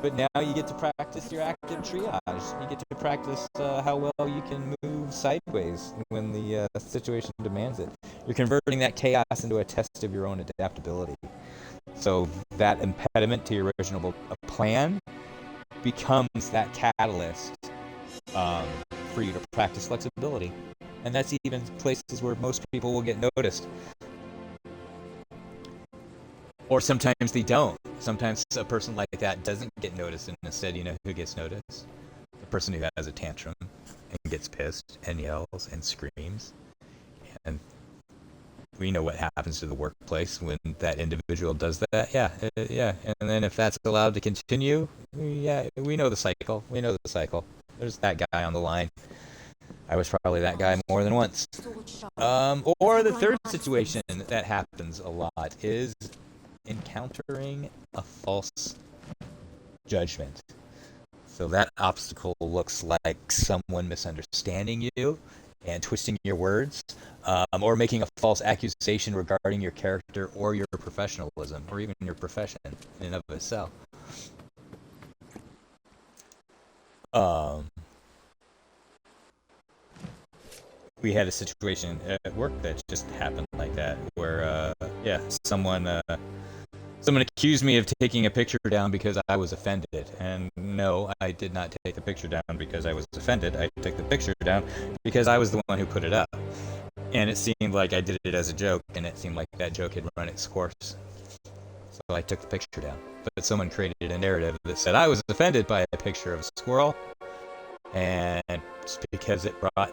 but now you get to practice your active triage. You get to practice how well you can move sideways when the situation demands it. You're converting that chaos into a test of your own adaptability. So that impediment to your original plan becomes that catalyst for you to practice flexibility. And that's even places where most people will get noticed. Or sometimes they don't. Sometimes a person like that doesn't get noticed, and instead, who gets noticed? The person who has a tantrum and gets pissed and yells and screams. And we know what happens to the workplace when that individual does that. Yeah. And then if that's allowed to continue, we know the cycle. There's that guy on the line. I was probably that guy more than once. Or the third situation that happens a lot is encountering a false judgment. So that obstacle looks like someone misunderstanding you and twisting your words, or making a false accusation regarding your character or your professionalism, or even your profession in and of itself. We had a situation at work that just happened like that, where someone accused me of taking a picture down because I was offended, and no, I did not take the picture down because I was offended. I took the picture down because I was the one who put it up, and it seemed like I did it as a joke, and it seemed like that joke had run its course, so I took the picture down. But someone created a narrative that said I was offended by a picture of a squirrel, and just because it brought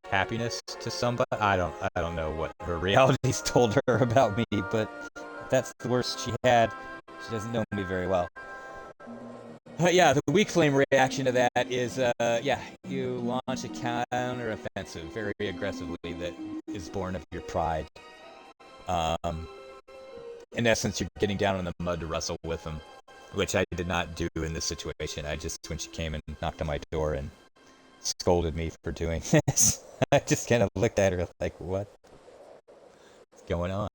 happiness to somebody. I don't know what her realities told her about me, but that's the worst she had. She doesn't know me very well. The weak flame reaction to that is, you launch a counter-offensive very aggressively that is born of your pride. In essence, you're getting down in the mud to wrestle with them, which I did not do in this situation. When she came and knocked on my door and scolded me for doing this, I just kind of looked at her like, what's going on?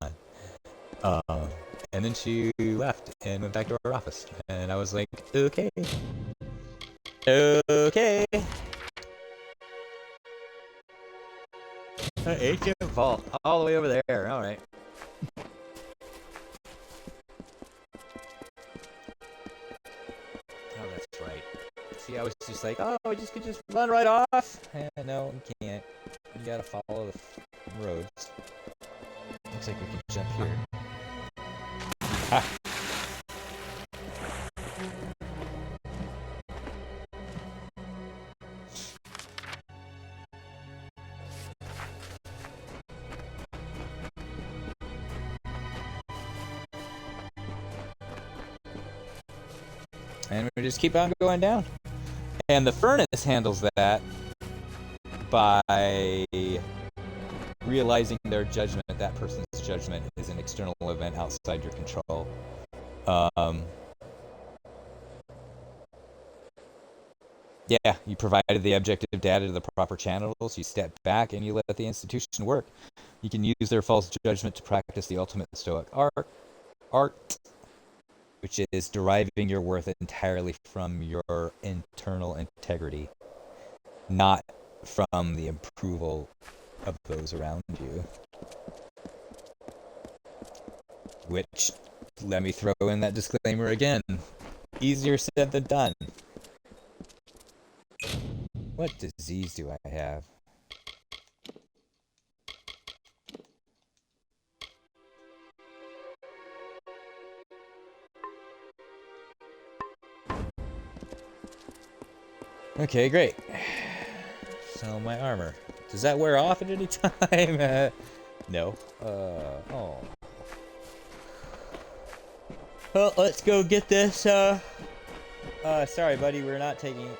And then she left and went back to her office, and I was like, okay. Ancient vault, all the way over there. All right. Oh, that's right. See, I was just like, you could just run right off. No, you can't. You gotta follow some roads. Looks like we can jump here. Ha! And we just keep on going down. And the furnace handles that by realizing their judgment, that person's judgment is an external event outside your control. Yeah, you provided the objective data to the proper channels, you step back, and you let the institution work. You can use their false judgment to practice the ultimate Stoic art, which is deriving your worth entirely from your internal integrity, not from the approval of those around you. Which, let me throw in that disclaimer again, easier said than done. What disease do I have? Okay, great. So my armor. Does that wear off at any time? No. Oh. Well, let's go get this. Sorry, buddy, we're not taking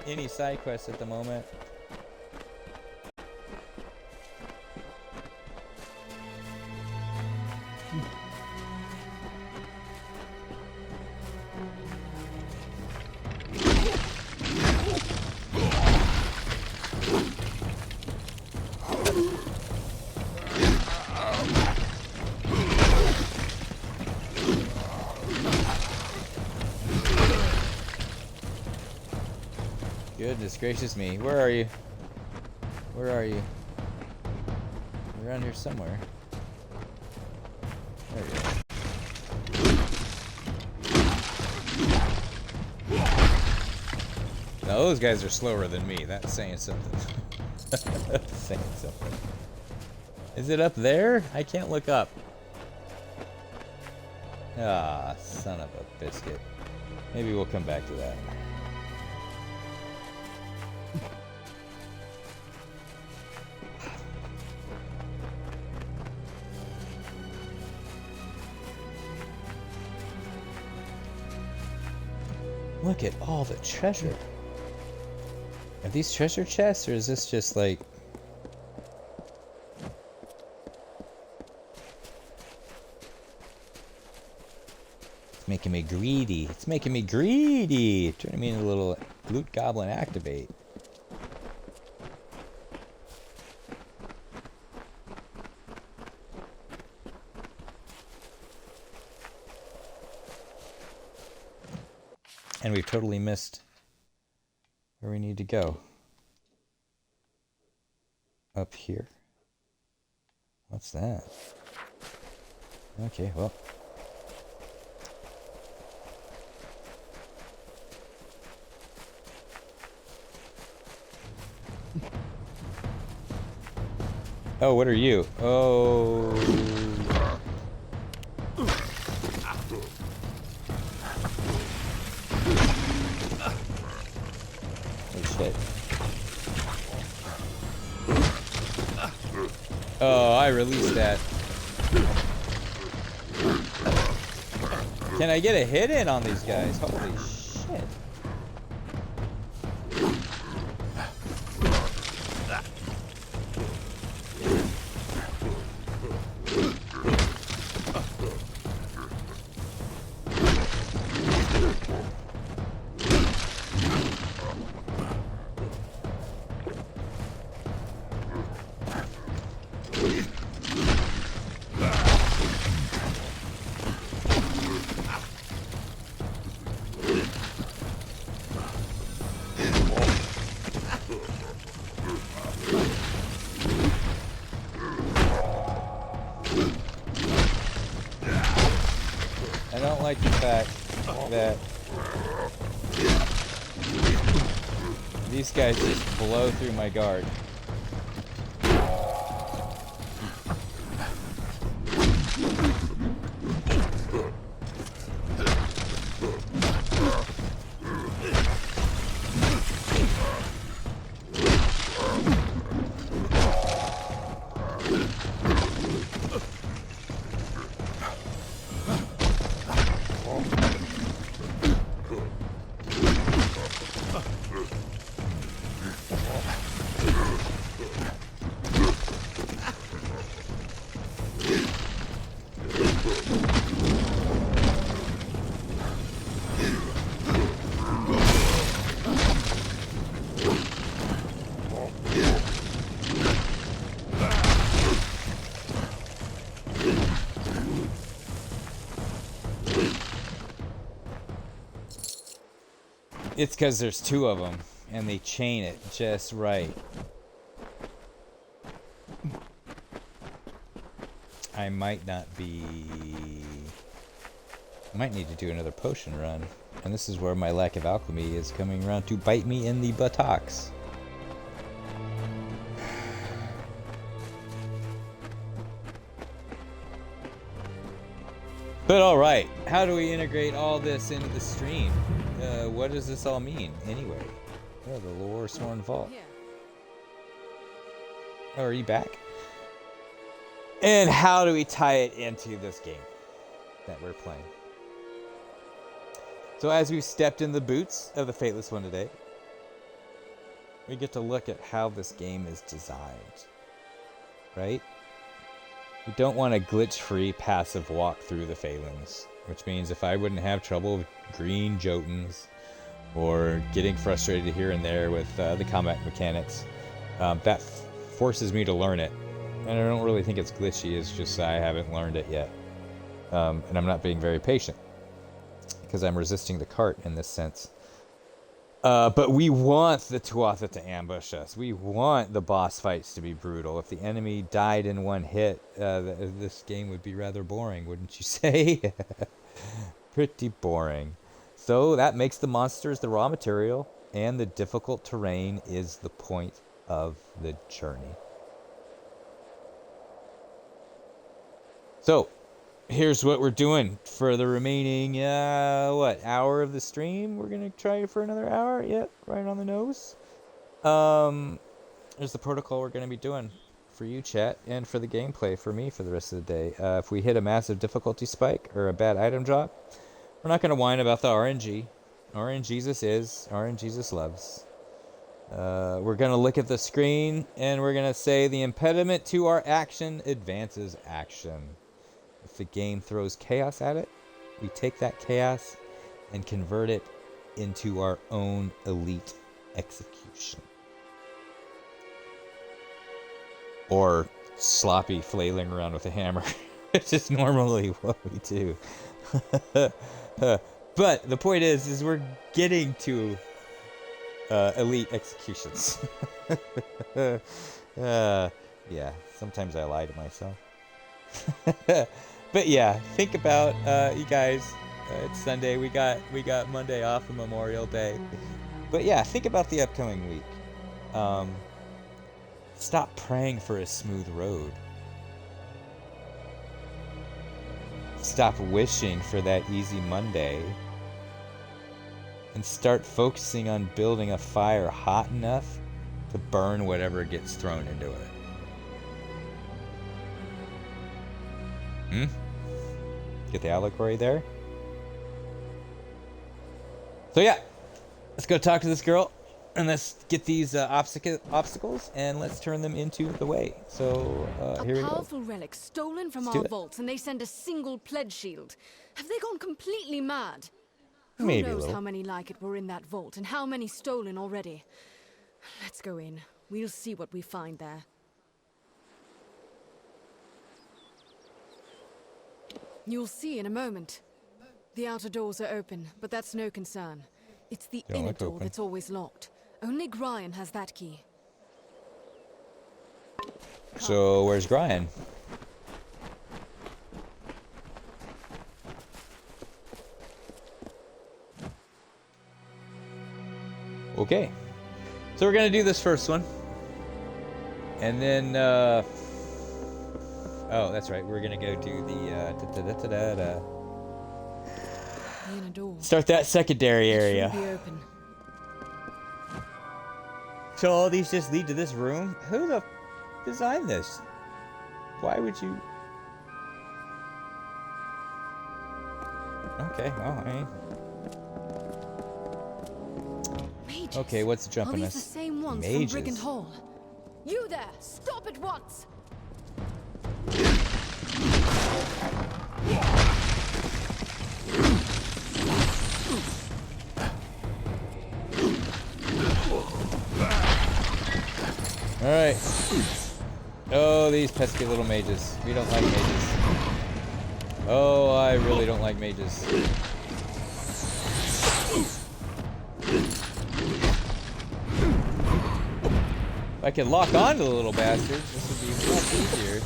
any side quests at the moment. Goodness gracious me. Where are you? Where are you? You're around here somewhere. There you go. Now those guys are slower than me. That's saying something. That's saying something. Is it up there? I can't look up. Ah, son of a biscuit. Maybe we'll come back to that. Look at all the treasure. Are these treasure chests, or is this just like... It's making me greedy. It's making me greedy. Turning me into a little loot goblin activate. And we've totally missed where we need to go. Up here? What's that? Okay, well. Oh, what are you? Oh... Oh, I released that. Can I get a hit in on these guys? Holy shit. Like the fact that these guys just blow through my guard. It's because there's two of them, and they chain it just right. I might not be... I might need to do another potion run. And this is where my lack of alchemy is coming around to bite me in the buttocks. But alright, how do we integrate all this into the stream? What does this all mean, anyway? Oh, the Lore Sworn Vault. Oh, are you back? And how do we tie it into this game that we're playing? So as we've stepped in the boots of the Fateless One today, we get to look at how this game is designed, right? We don't want a glitch-free passive walk through the Phalans, which means if I wouldn't have trouble with green Jotuns or getting frustrated here and there with the combat mechanics, that forces me to learn it. And I don't really think it's glitchy, it's just I haven't learned it yet. And I'm not being very patient, because I'm resisting the cart in this sense. But we want the Tuatha to ambush us. We want the boss fights to be brutal. If the enemy died in one hit, this game would be rather boring, wouldn't you say? Pretty boring. So that makes the monsters the raw material, and the difficult terrain is the point of the journey. So, here's what we're doing for the remaining, hour of the stream? We're going to try for another hour? Yep, right on the nose. There's the protocol we're going to be doing for you, chat, and for the gameplay for me for the rest of the day. If we hit a massive difficulty spike or a bad item drop, we're not going to whine about the RNG. RNGesus is, RNGesus loves. We're going to look at the screen, and we're going to say the impediment to our action advances action. If the game throws chaos at it, we take that chaos and convert it into our own elite execution. Or sloppy flailing around with a hammer, which is normally what we do. But the point is we're getting to elite executions. Yeah, sometimes I lie to myself. But yeah, think about you guys. It's Sunday. We got Monday off for Memorial Day. But yeah, think about the upcoming week. Stop praying for a smooth road. Stop wishing for that easy Monday. And start focusing on building a fire hot enough to burn whatever gets thrown into it. Get the allegory there? So yeah, let's go talk to this girl, and let's get these obstacles, and let's turn them into the way. So here we go. A powerful relic stolen from our vaults, and they send a single pledge shield. Have they gone completely mad? Maybe Who knows how many like it were in that vault, and how many stolen already? Let's go in. We'll see what we find there. You'll see in a moment. The outer doors are open, but that's no concern. It's the inner door that's always locked. Only Grian has that key. So, where's Grian? Okay. So we're going to do this first one. And then, oh, that's right. We're going to go do the, inner door. Start that secondary area. It should be open. So all these just lead to this room? Who the designed this? Why would you? Okay, well, I mean... Mages. Okay, what's jumping Are us? these the same ones from Brigand Hall? You there! Stop at once! Alright. Oh, these pesky little mages. We don't like mages. Oh, I really don't like mages. If I could lock on to the little bastards, this would be much easier.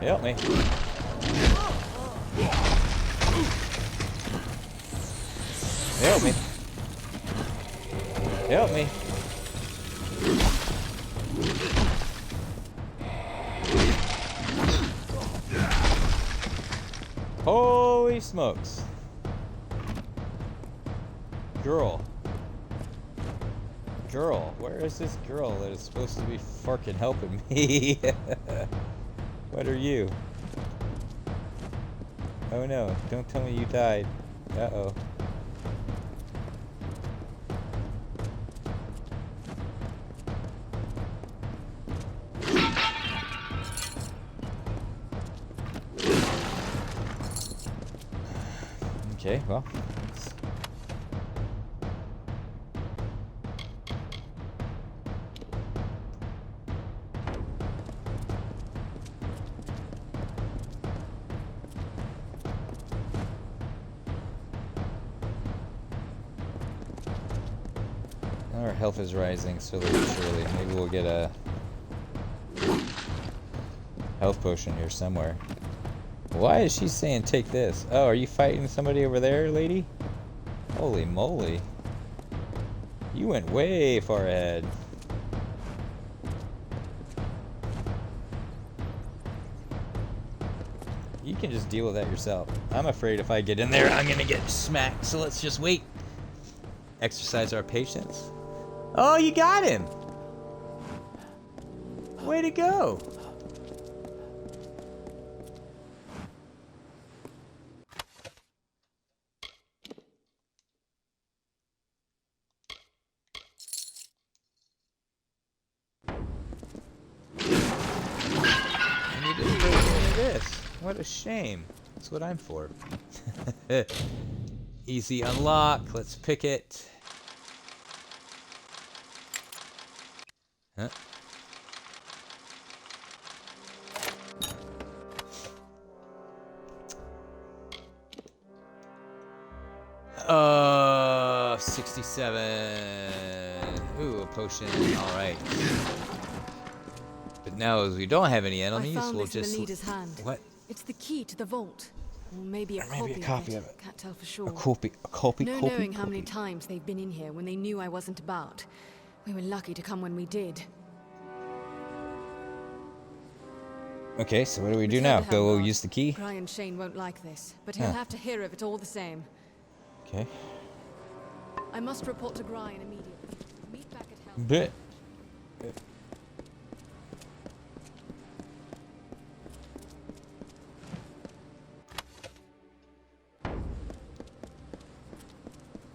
Help me. Help me. Help me. Holy smokes. Girl. Girl. Where is this girl that is supposed to be fucking helping me? What are you? Oh no, don't tell me you died. Uh-oh. Okay, well. Our health is rising slowly but surely. Maybe we'll get a health potion here somewhere. Why is she saying take this? Oh, are you fighting somebody over there, lady? Holy moly. You went way far ahead. You can just deal with that yourself. I'm afraid if I get in there, I'm gonna get smacked, so let's just wait. Exercise our patience. Oh, you got him! Way to go! And you didn't break any of this. What a shame. That's what I'm for. Easy unlock. Let's pick it. Huh? 67. Ooh, a potion. All right. But now, as we don't have any enemies, we'll just. In the leader's hand. What? It's the key to the vault, or maybe a copy of it. Can't tell for sure. A copy. No knowing how many times they've been in here when they knew I wasn't about. We were lucky to come when we did. Okay, so what do we do now? Go use the key? Brian Shane won't like this, but he'll have to hear of it all the same. Okay. I must report to Brian immediately. Meet back at Hell. Bit.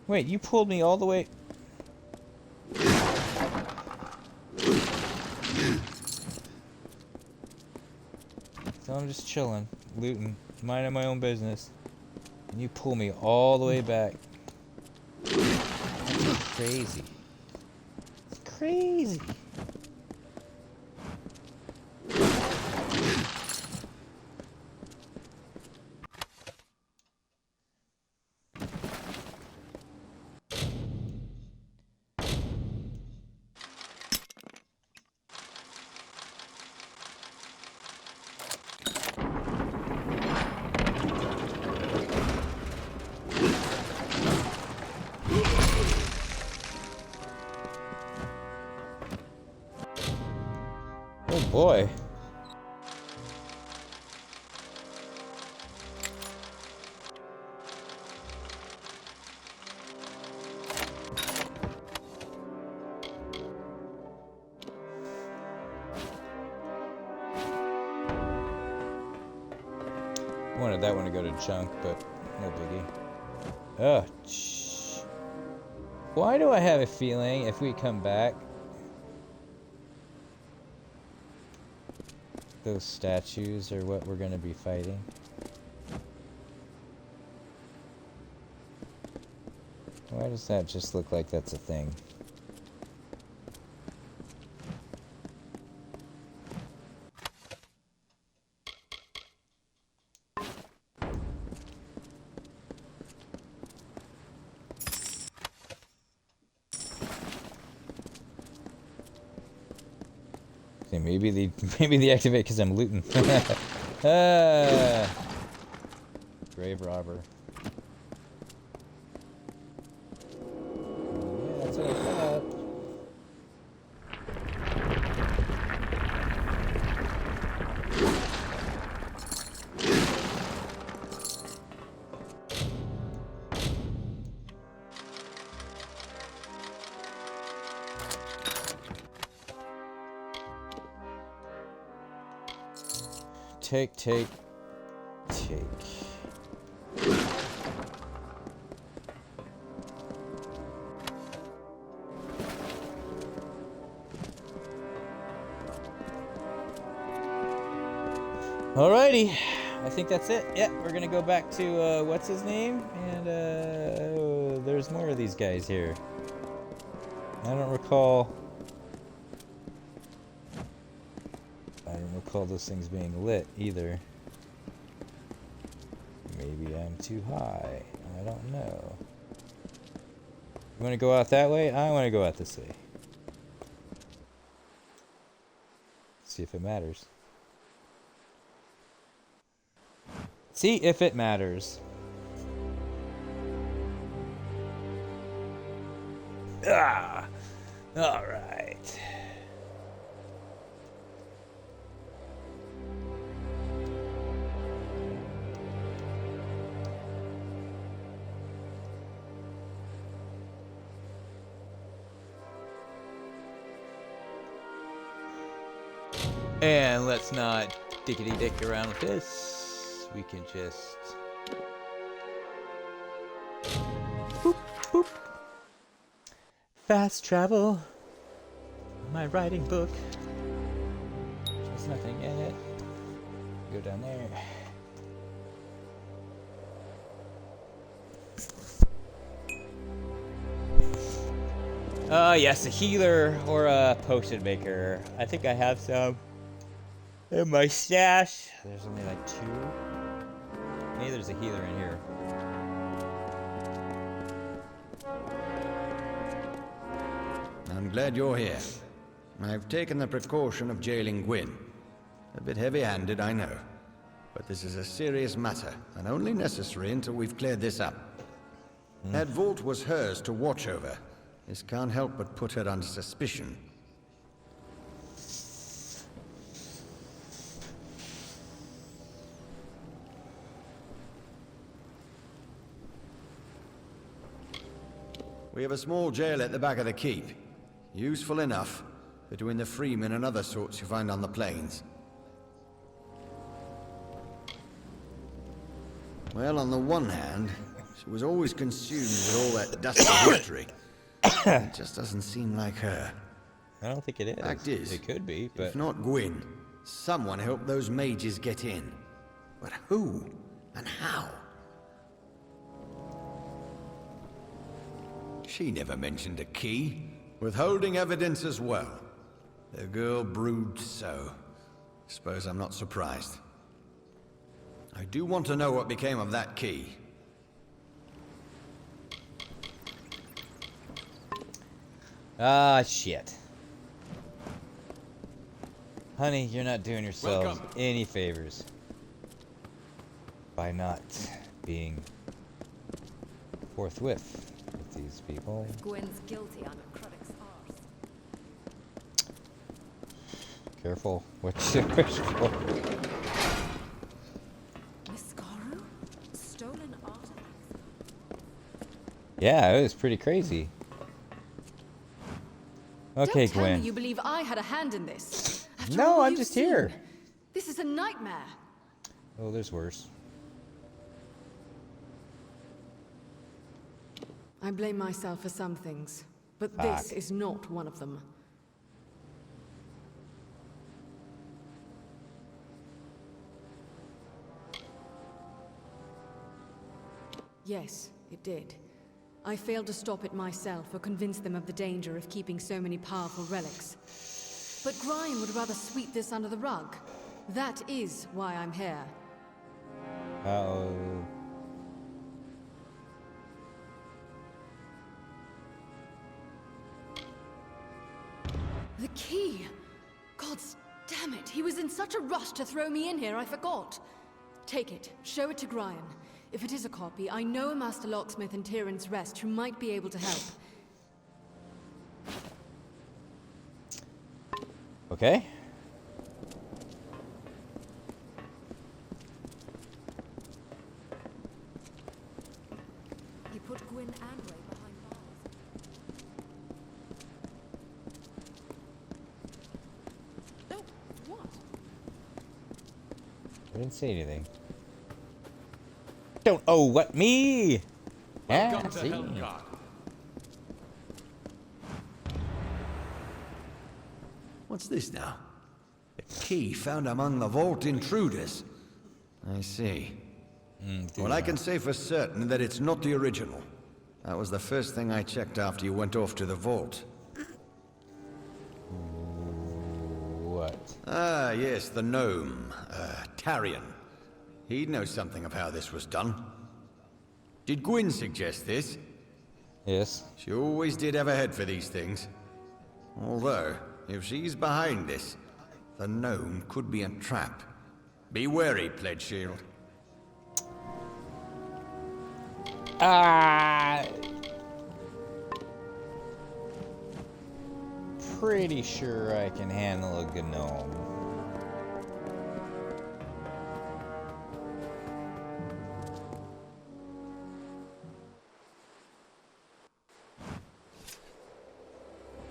Wait, you pulled me all the way. So I'm just chilling, looting, minding my own business. And you pull me all the way back. That's crazy. It's crazy. Oh boy. I wanted that one to go to junk, but no biggie. Ugh. Why do I have a feeling if we come back, those statues are what we're going to be fighting? Why does that just look like that's a thing? Okay, maybe they activate because I'm looting. Ah, grave robber. Yeah, that's what I thought. Take. Alrighty, I think that's it. Yeah, we're gonna go back to, what's his name? And, oh, there's more of these guys here. I don't recall those things being lit either. Maybe I'm too high. I don't know. You want to go out that way? I want to go out this way. See if it matters. See if it matters. Ah! Alright. And let's not dickety-dick around with this. We can just... boop, boop. Fast travel. My writing book. There's nothing in it. Go down there. Yes, a healer or a potion maker. I think I have some in my stash. There's only like 2. Maybe there's a healer in here. I'm glad you're here. I've taken the precaution of jailing Gwyn. A bit heavy-handed, I know. But this is a serious matter, and only necessary until we've cleared this up. That vault was hers to watch over. This can't help but put her under suspicion. We have a small jail at the back of the keep. Useful enough, between the freemen and other sorts you find on the plains. Well, on the one hand, she was always consumed with all that dusty history. It just doesn't seem like her. I don't think it is. Fact is, it could be, but... if not Gwyn, someone helped those mages get in. But who? And how? She never mentioned a key. Withholding evidence as well. The girl broods so. Suppose I'm not surprised. I do want to know what became of that key. Ah, shit. Honey, you're not doing yourselves any favors by not being forthwith with these people. If Gwyn's guilty, I'm a critic's arse. Careful what you wish for. Miskaru? Stolen artifacts? Yeah, it was pretty crazy. Okay, Don't tell Gwen. me you believe I had a hand in this. After No, all I'm you've just seen, here. This is a nightmare. Oh, there's worse. I blame myself for some things, but Fuck. this is not one of them. Yes, it did. I failed to stop it myself or convince them of the danger of keeping so many powerful relics. But Grian would rather sweep this under the rug. That is why I'm here. Uh-oh. The key! Gods damn it, he was in such a rush to throw me in here, I forgot. Take it, show it to Grian. If it is a copy, I know a master locksmith in Tyrann's Rest who might be able to help. Okay. He put Gwyn and Ray behind bars. Oh, what? I didn't say anything. Don't oh what me? Welcome Yeah, to Helgard. What's this now? A key found among the vault intruders. I see. Well, I can say for certain that it's not the original. That was the first thing I checked after you went off to the vault. What? Ah, yes, the gnome. Tarion. He'd know something of how this was done. Did Gwyn suggest this? Yes. She always did have a head for these things. Although, if she's behind this, the gnome could be a trap. Be wary, Pledge Shield. Pretty sure I can handle a gnome.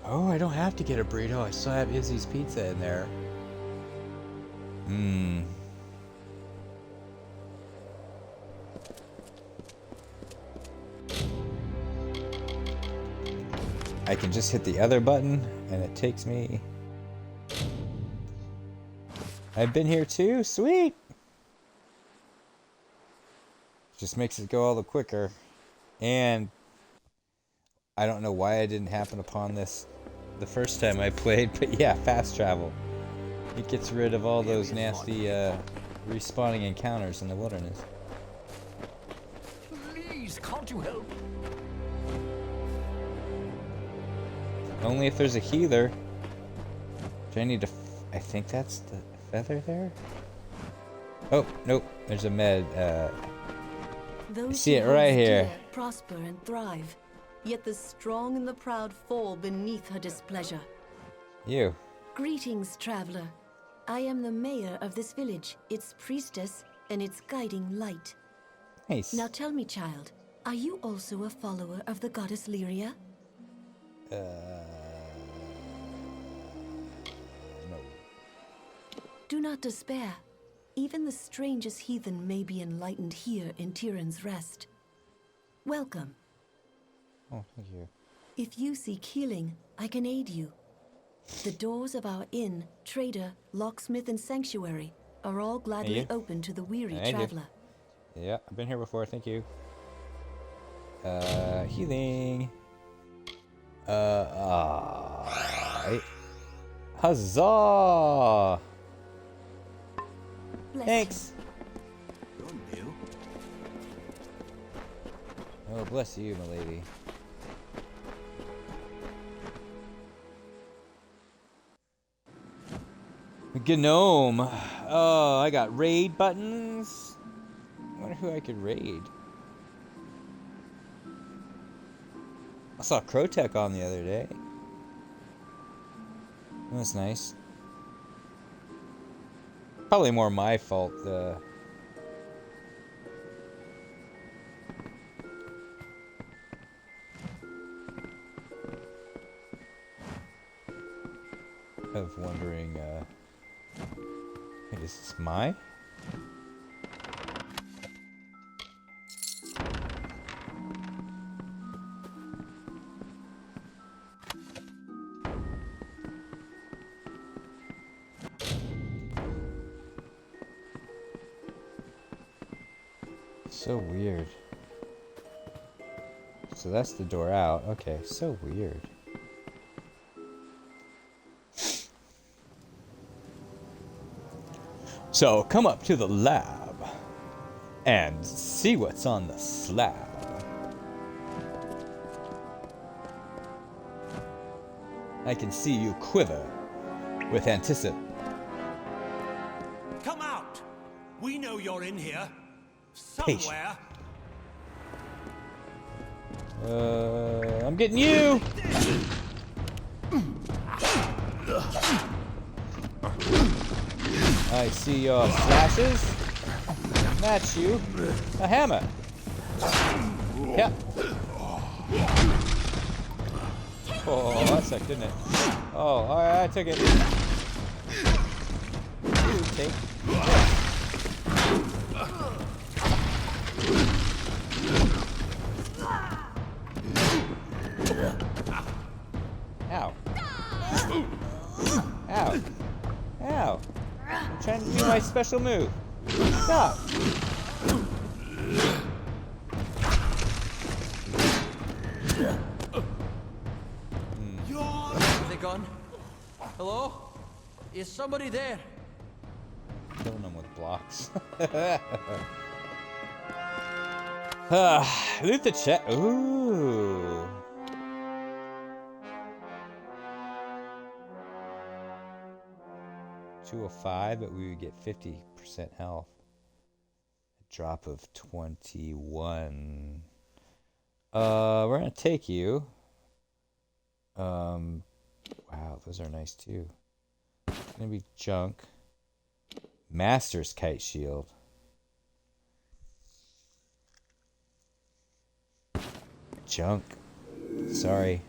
Oh, I don't have to get a burrito. I still have Izzy's pizza in there. I can just hit the other button and it takes me. I've been here too? Sweet! Just makes it go all the quicker. And I don't know why I didn't happen upon this the first time I played, but yeah, fast travel. It gets rid of all those nasty respawning encounters in the wilderness. Please, can't you help? Only if there's a healer. Do I need to... I think that's the feather there? Oh, nope. There's a med. Those see she it right holds here. dear prosper and thrive, yet the strong and the proud fall beneath her displeasure. You. Greetings, traveler. I am the mayor of this village, its priestess, and its guiding light. Nice. Now tell me, child, are you also a follower of the goddess Lyria? No. Do not despair. Even the strangest heathen may be enlightened here in Tyrann's Rest. Welcome. Oh, thank you. If you seek healing, I can aid you. The doors of our inn, trader, locksmith, and sanctuary are all gladly you. open to the weary Thank you. traveler. Yeah, I've been here before. Thank you. Healing. Alright. Huzzah! Bless Thanks. Good deal. Oh, bless you, my lady. Gnome. Oh, I got raid buttons. I wonder who I could raid. I saw Krotech on the other day. That was nice. Probably more my fault. Of wondering, wait, is this my? So weird. So that's the door out. Okay, so weird. So come up to the lab and see what's on the slab. I can see you quiver with anticipation. Come out! We know you're in here. Somewhere. I'm getting you! I see your flashes. That's you. A hammer. Yeah. Oh, that sucked, didn't it? Oh, alright, I took it. You take. Ow. Ow. Ow. I'm trying to do my special move. Stop. Are they gone? Hello? Is somebody there? Killing them with blocks. Loot the chat. Ooh. $205, but we would get 50% health. A drop of 21. We're gonna take you. Wow, those are nice too. It's gonna be junk. Master's kite shield. Junk. Sorry.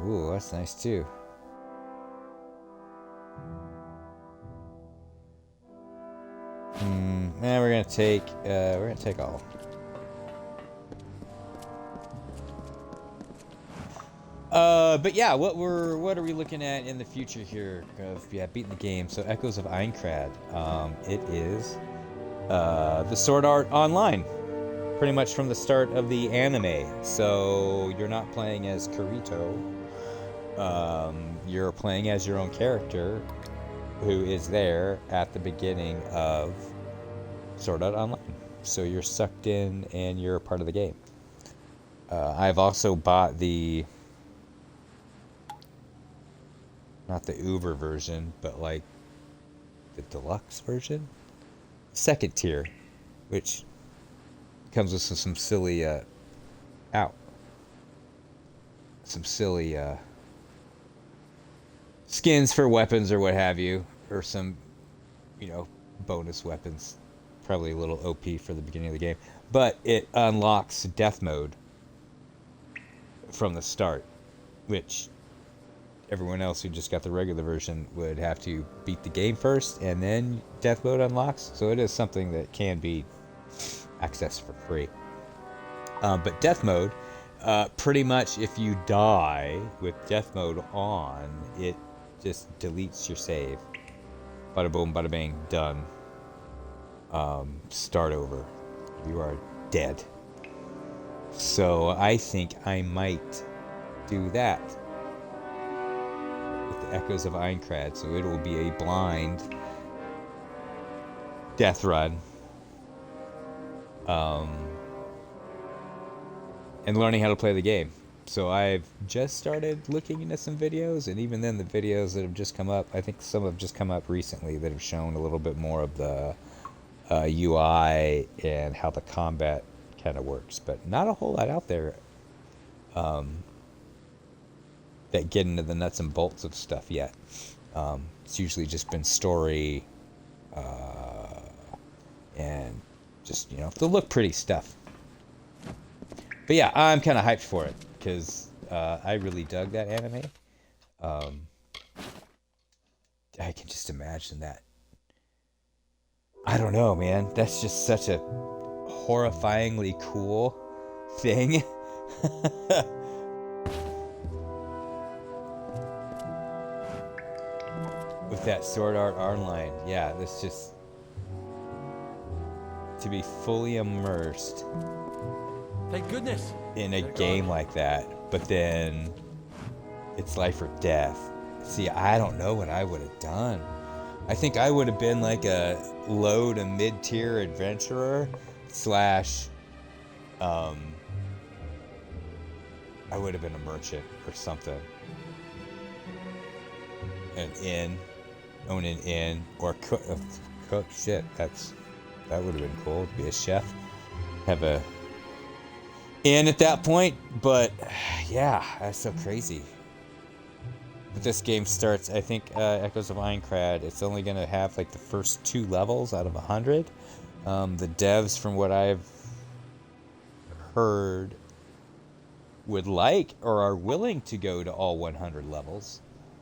Ooh, that's nice too. We're gonna take all. But yeah, what are we looking at in the future here of beating the game? So Echoes of Aincrad. It is the Sword Art Online, pretty much from the start of the anime. So you're not playing as Kirito. You're playing as your own character, who is there at the beginning of Sword Art Online. So you're sucked in and you're a part of the game. I've also bought not the Uber version, but like the deluxe version, second tier, which comes with some silly skins for weapons or what have you, or some bonus weapons, probably a little OP for the beginning of the game, but it unlocks death mode from the start, which everyone else who just got the regular version would have to beat the game first, and then death mode unlocks. So it is something that can be accessed for free. But death mode, pretty much if you die with death mode on, it just deletes your save. Bada boom, bada bing, done. Start over. You are dead. So I think I might do that with the Echoes of Aincrad. So it will be a blind death run. And learning how to play the game. So I've just started looking into some videos, and even then the videos that have just come up, I think some have just come up recently that have shown a little bit more of the UI and how the combat kind of works, but not a whole lot out there that get into the nuts and bolts of stuff yet. It's usually just been story and just, the look pretty stuff. But yeah, I'm kind of hyped for it because I really dug that anime. I can just imagine that. I don't know, man. That's just such a horrifyingly cool thing. With that Sword Art Online. Yeah, that's just... to be fully immersed... Thank goodness. In a game like that, but then it's life or death. See, I don't know what I would have done. I think I would have been like a low to mid-tier adventurer slash I would have been a merchant or something. An inn, own an inn, or cook. Shit, that would have been cool. Be a chef, have a inn at that point. But yeah, that's so crazy. But this game starts, I think, Echoes of Aincrad. It's only gonna have like the first 2 levels out of 100. The devs, from what I've heard, would like or are willing to go to all 100 levels,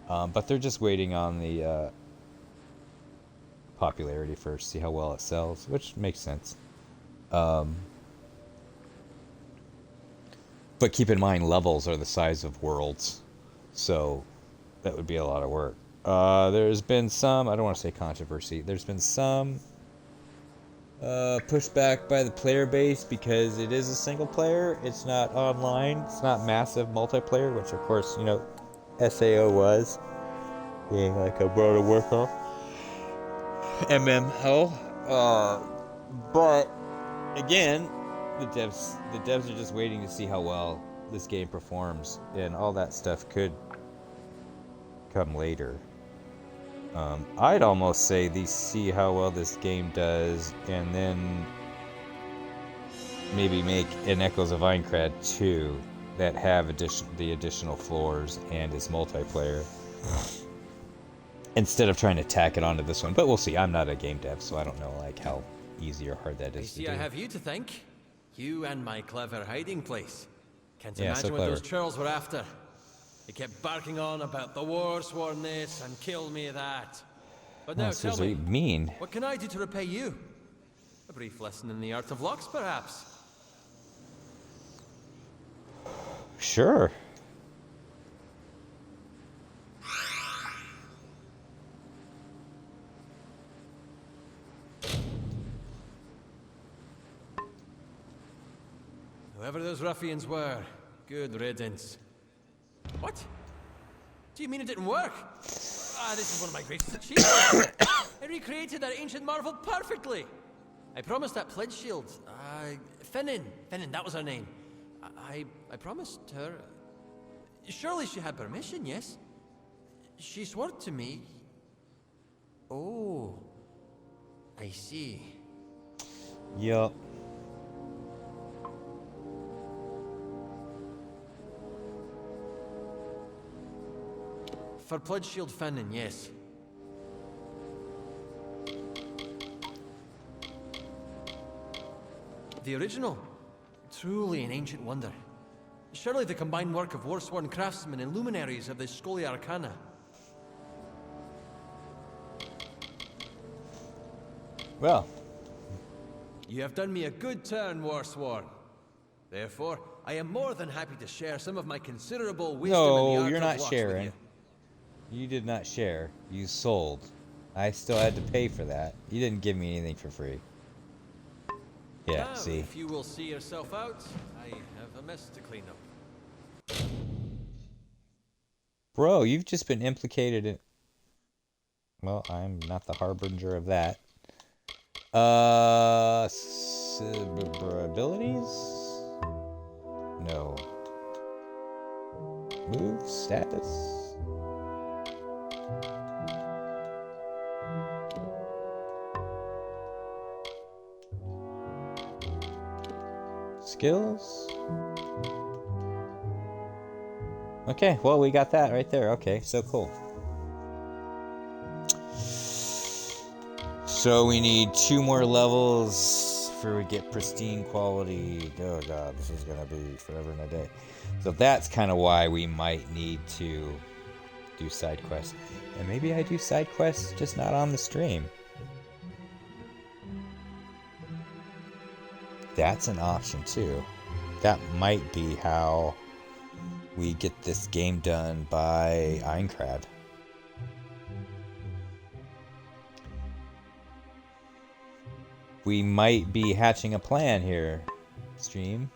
but they're just waiting on the popularity first, see how well it sells, which makes sense. But keep in mind, levels are the size of worlds, so that would be a lot of work. There's been some, I don't want to say controversy, there's been some pushback by the player base because it is a single player, it's not online, it's not massive multiplayer, which of course, SAO was, being like a World of Warcraft MMO. But again, the devs are just waiting to see how well this game performs, and all that stuff could come later. I'd almost say these see how well this game does, and then maybe make an Echoes of Aincrad 2 that have the additional floors and is multiplayer, instead of trying to tack it onto this one. But we'll see. I'm not a game dev, so I don't know like how easy or hard that is to do. I have you to thank. You and my clever hiding place. Can't Yeah, imagine so what clever. those churls were after. They kept barking on about the war sworn this and kill me that. But now tell me, mean. what can I do to repay you? A brief lesson in the art of locks, perhaps? Sure. Whoever those ruffians were, good riddance. What? Do you mean it didn't work? This is one of my greatest achievements. I recreated that ancient marvel perfectly. I promised that pledge shield. Finnan, that was her name. I promised her. Surely she had permission, yes? She swore to me. Oh, I see. Yup. For pledge shield Finnan, yes. The original? Truly an ancient wonder. Surely the combined work of war-sworn craftsmen and luminaries of the Scholia Arcana. Well. You have done me a good turn, Warsworn. Therefore, I am more than happy to share some of my considerable wisdom in the No, art you're of not locks sharing. with you. You did not share. You sold. I still had to pay for that. You didn't give me anything for free. Yeah, Now, see. if you will see yourself out, I have a mess to clean up. Bro, you've just been implicated in... Well, I'm not the harbinger of that. Abilities? No. Move? Status? Skills. Okay, well, we got that right there. Okay, so cool. So we need 2 more levels before we get pristine quality. Oh god, this is gonna be forever and a day. So that's kind of why we might need to do side quests. And maybe I do side quests, just not on the stream. That's an option too. That might be how we get this game done by Aincrad. We might be hatching a plan here, stream.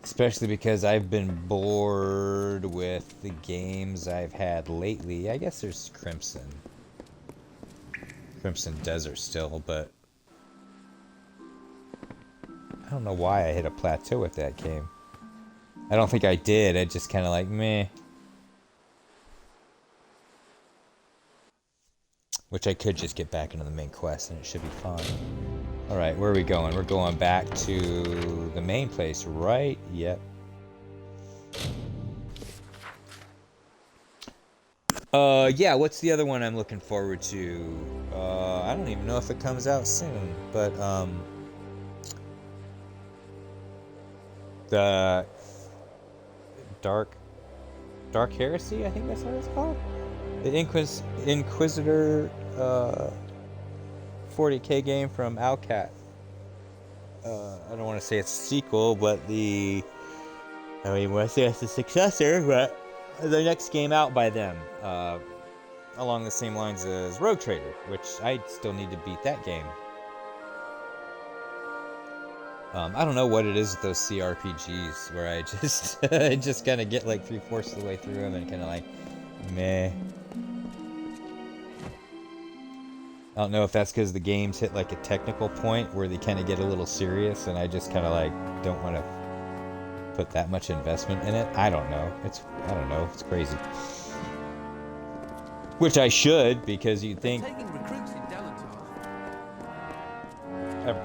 Especially because I've been bored with the games I've had lately. I guess there's Crimson Desert still, but I don't know why I hit a plateau with that game. I don't think I did. I just kind of like, meh. Which I could just get back into the main quest and it should be fine. Alright, where are we going? We're going back to the main place, right? Yep. Yeah, what's the other one I'm looking forward to? I don't even know if it comes out soon, but, the Dark Heresy, I think that's what it's called? The Inquisitor 40k game from Owlcat. I don't want to say it's a sequel, but I want to say it's a successor, but the next game out by them, along the same lines as Rogue Trader, which I still need to beat that game. I don't know what it is with those CRPGs where I just kind of get like 3/4 of the way through them and kind of like, meh. I don't know if that's because the games hit like a technical point where they kind of get a little serious and I just kind of like don't want to put that much investment in it. I don't know. I don't know. It's crazy. Which I should, because you'd think Taking recruits in Delantar. I've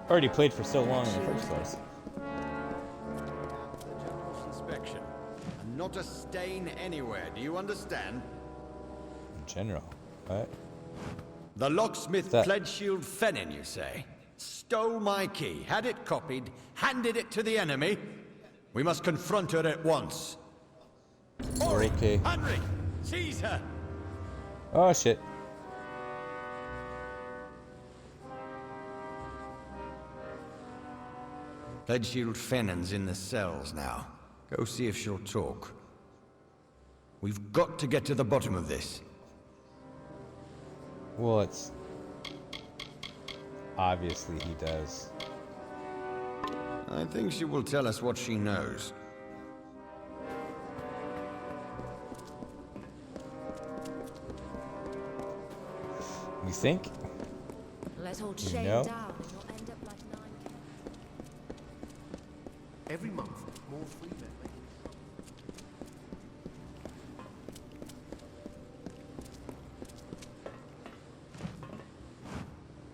already played for so long in the first place. The general inspection. And not a stain anywhere, do you understand? In general, what? The locksmith That- Pledgeshield Fennin, you say? Stole my key, had it copied, handed it to the enemy? We must confront her at once. Ricky. Henry, seize her! Oh shit. Pledgeshield Fennin's in the cells now. Go see if she'll talk. We've got to get to the bottom of this. Well, it's obviously he does. I think she will tell us what she knows. You think? Let old You Shane know? down, and you'll end up like 9K. Every month, more free men.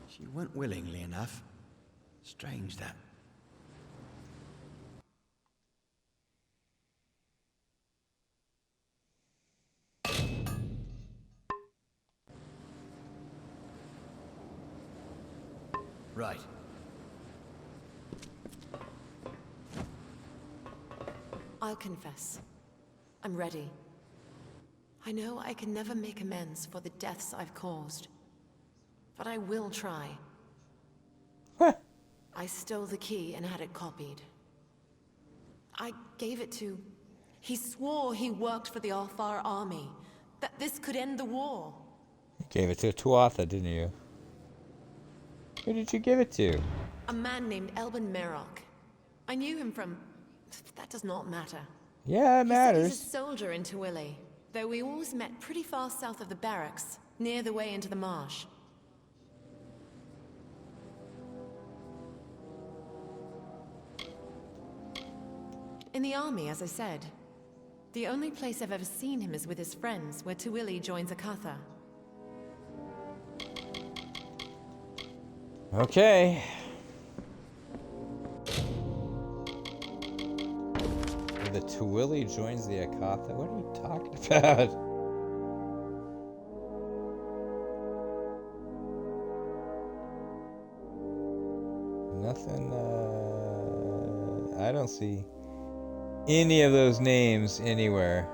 She went willingly enough. Strange that. Right. I'll confess. I'm ready. I know I can never make amends for the deaths I've caused. But I will try. I stole the key and had it copied. I gave it to... He swore he worked for the Alfar army. That this could end the war. You gave it to Tuatha, didn't you? Who did you give it to? A man named Elben Merok. I knew him from... That does not matter. Yeah, it He said matters. he's a soldier in Tawili, though we always met pretty far south of the barracks, near the way into the marsh. In the army, as I said. The only place I've ever seen him is with his friends, where Tawili joins Akatha. Okay. The Twilly joins the Akatha. What are you talking about? Nothing, I don't see any of those names anywhere.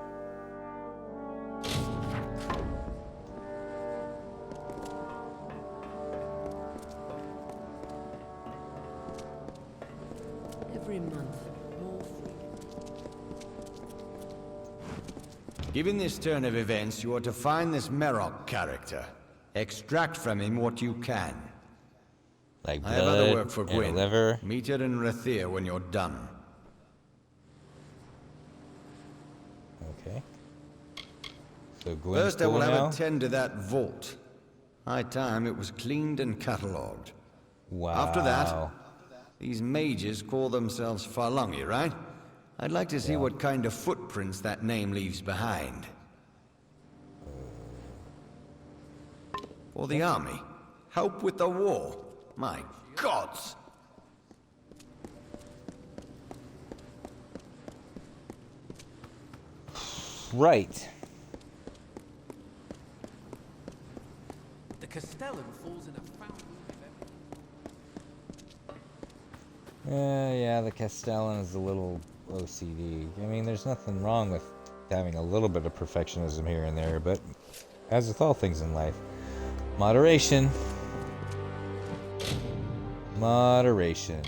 Every month, more free. Given this turn of events, you are to find this Merok character. Extract from him what you can. Like I have other blood work for and Gwyn. liver. Meet her in Rathir when you're done. Okay. So Gwyn's First, I will cool have now? her tend to that vault. High time it was cleaned and catalogued. Wow. After that, these mages call themselves Farlungi, right? I'd like to see what kind of footprints that name leaves behind. For the army. Help with the war. My gods! Right. The Castellan falls in a foul mood. Yeah, the Castellan is a little OCD. I mean, there's nothing wrong with having a little bit of perfectionism here and there, but as with all things in life, moderation. Moderation.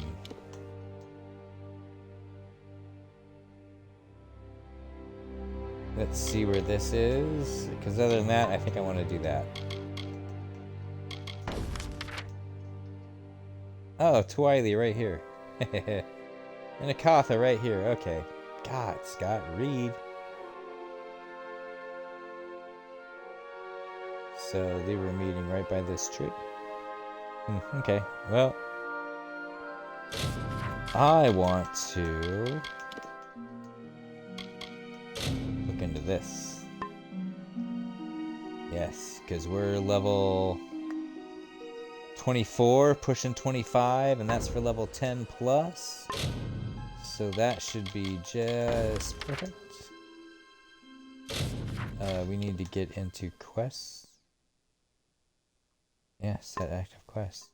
Let's see where this is, because other than that, I think I want to do that. Oh, Twiley right here. And Akatha right here. Okay. God, Scott, read. So they were meeting right by this tree. Okay, well, I want to look into this. Yes, because we're level 24, pushing 25, and that's for level 10 plus. So that should be just perfect. We need to get into quests. Yeah, set active quests.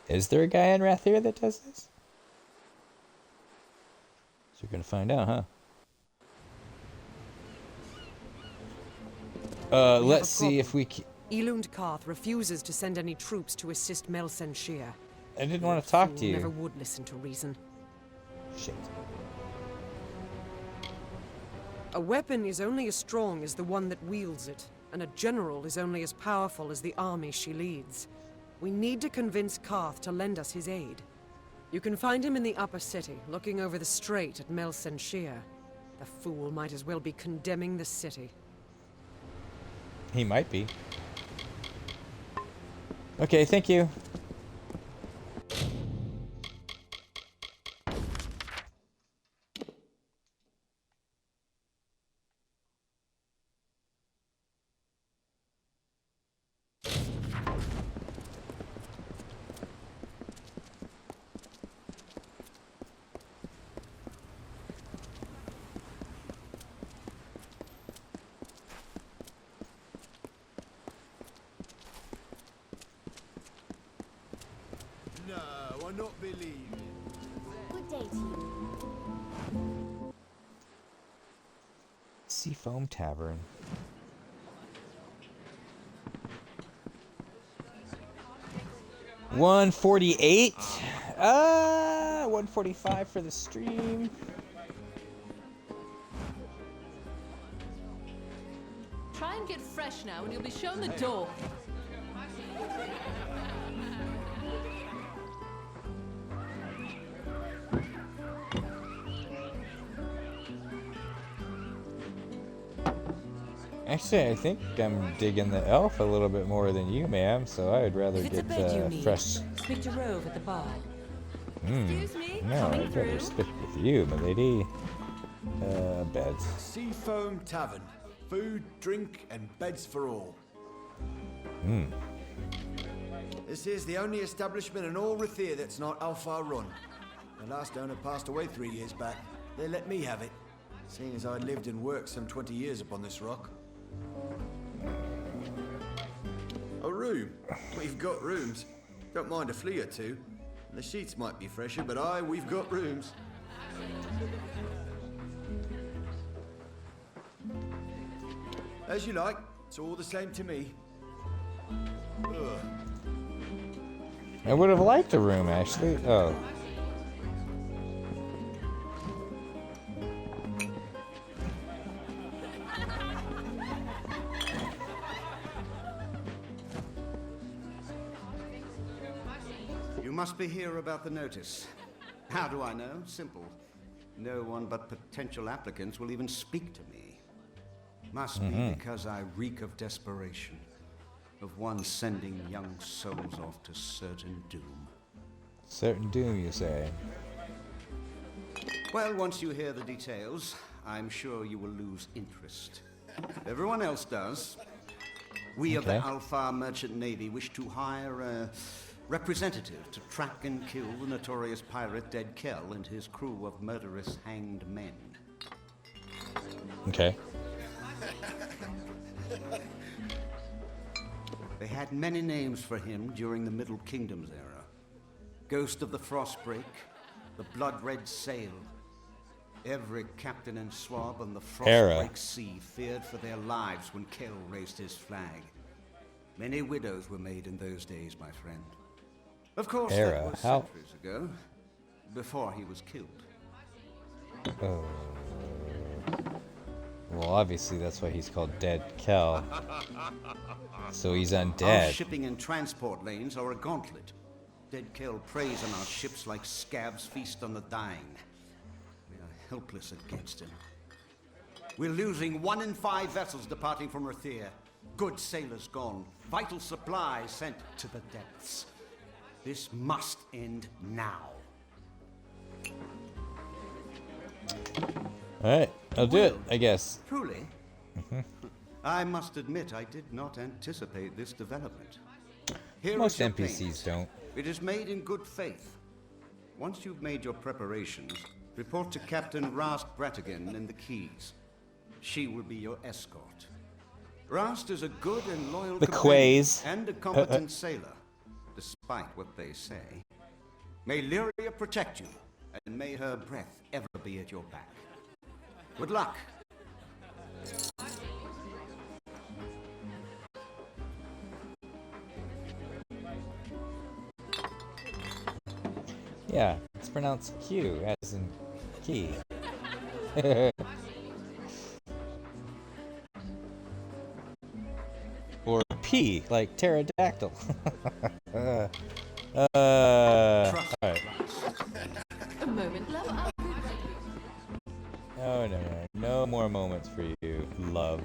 Is there a guy in Rathir that does this? So you're gonna find out, huh? Let's see if we can... Elund Karth refuses to send any troops to assist Melsen Shir. I didn't want to talk to you. Never would listen to reason. Shit. A weapon is only as strong as the one that wields it, and a general is only as powerful as the army she leads. We need to convince Karth to lend us his aid. You can find him in the upper city, looking over the strait at Melsen Shir. The fool might as well be condemning the city. He might be. Okay, thank you. No, I not believe it. Good day to you. Seafoam Tavern. $148. 145 for the stream. Try and get fresh now, and you'll be shown the door. Actually, I think I'm digging the elf a little bit more than you, ma'am. So I'd rather If it's a get bed you need, fresh. speak to Rove at the bar. Excuse me, No, coming I'd rather through. stick with you, milady. Beds. Seafoam Tavern. Food, drink, and beds for all. This is the only establishment in all Rathir that's not Alpha run. The last owner passed away 3 years back. They let me have it, seeing as I lived and worked some 20 years upon this rock. A room? We've got rooms. Don't mind a flea or two. The sheets might be fresher, but we've got rooms. As you like. It's all the same to me. Ugh. I would have liked a room, actually. Oh. You must be here about the notice. How do I know? Simple. No one but potential applicants will even speak to me. Must be because I reek of desperation, of one sending young souls off to certain doom. Certain doom, you say? Well, once you hear the details, I'm sure you will lose interest. Everyone else does. We of the Alpha Merchant Navy wish to hire a representative to track and kill the notorious pirate Dead Kell and his crew of murderous hanged men. Okay. They had many names for him during the Middle Kingdoms era. Ghost of the Frostbreak, the Blood Red Sail. Every captain and swab on the Frostbreak Sea feared for their lives when Kell raised his flag. Many widows were made in those days, my friend. Of course, that was centuries ago, before he was killed. Well, obviously that's why he's called Dead Kell. So he's undead. Our shipping and transport lanes are a gauntlet. Dead Kell preys on our ships like scabs feast on the dying. We are helpless against him. We're losing 1 in 5 vessels departing from Rathir. Good sailors gone. Vital supplies sent to the depths. This must end now. Alright, I'll do it, I guess. Truly? I must admit I did not anticipate this development. Here Most is your NPCs payment. don't. It is made in good faith. Once you've made your preparations, report to Captain Rast Bratigan in the Keys. She will be your escort. Rast is a good and loyal companion and a competent sailor, despite what they say. May Lyria protect you, and may her breath ever be at your back. Good luck. Yeah, it's pronounced Q, as in key. Or P, like pterodactyl. Alright. A moment, love. Oh, no. No more moments for you, love.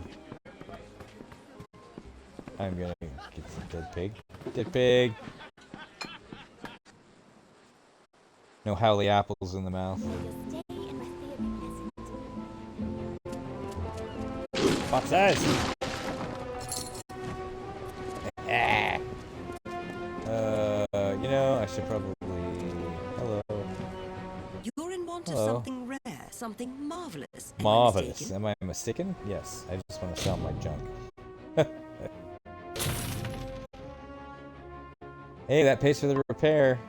I'm gonna get some dead pig. Dead pig! No howly apples in the mouth. Box eyes! You know, I should probably... Hello. You're in want of something rare, something marvelous. Marvelous. Am I mistaken? Yes, I just want to sound like junk. Hey, that pays for the repair.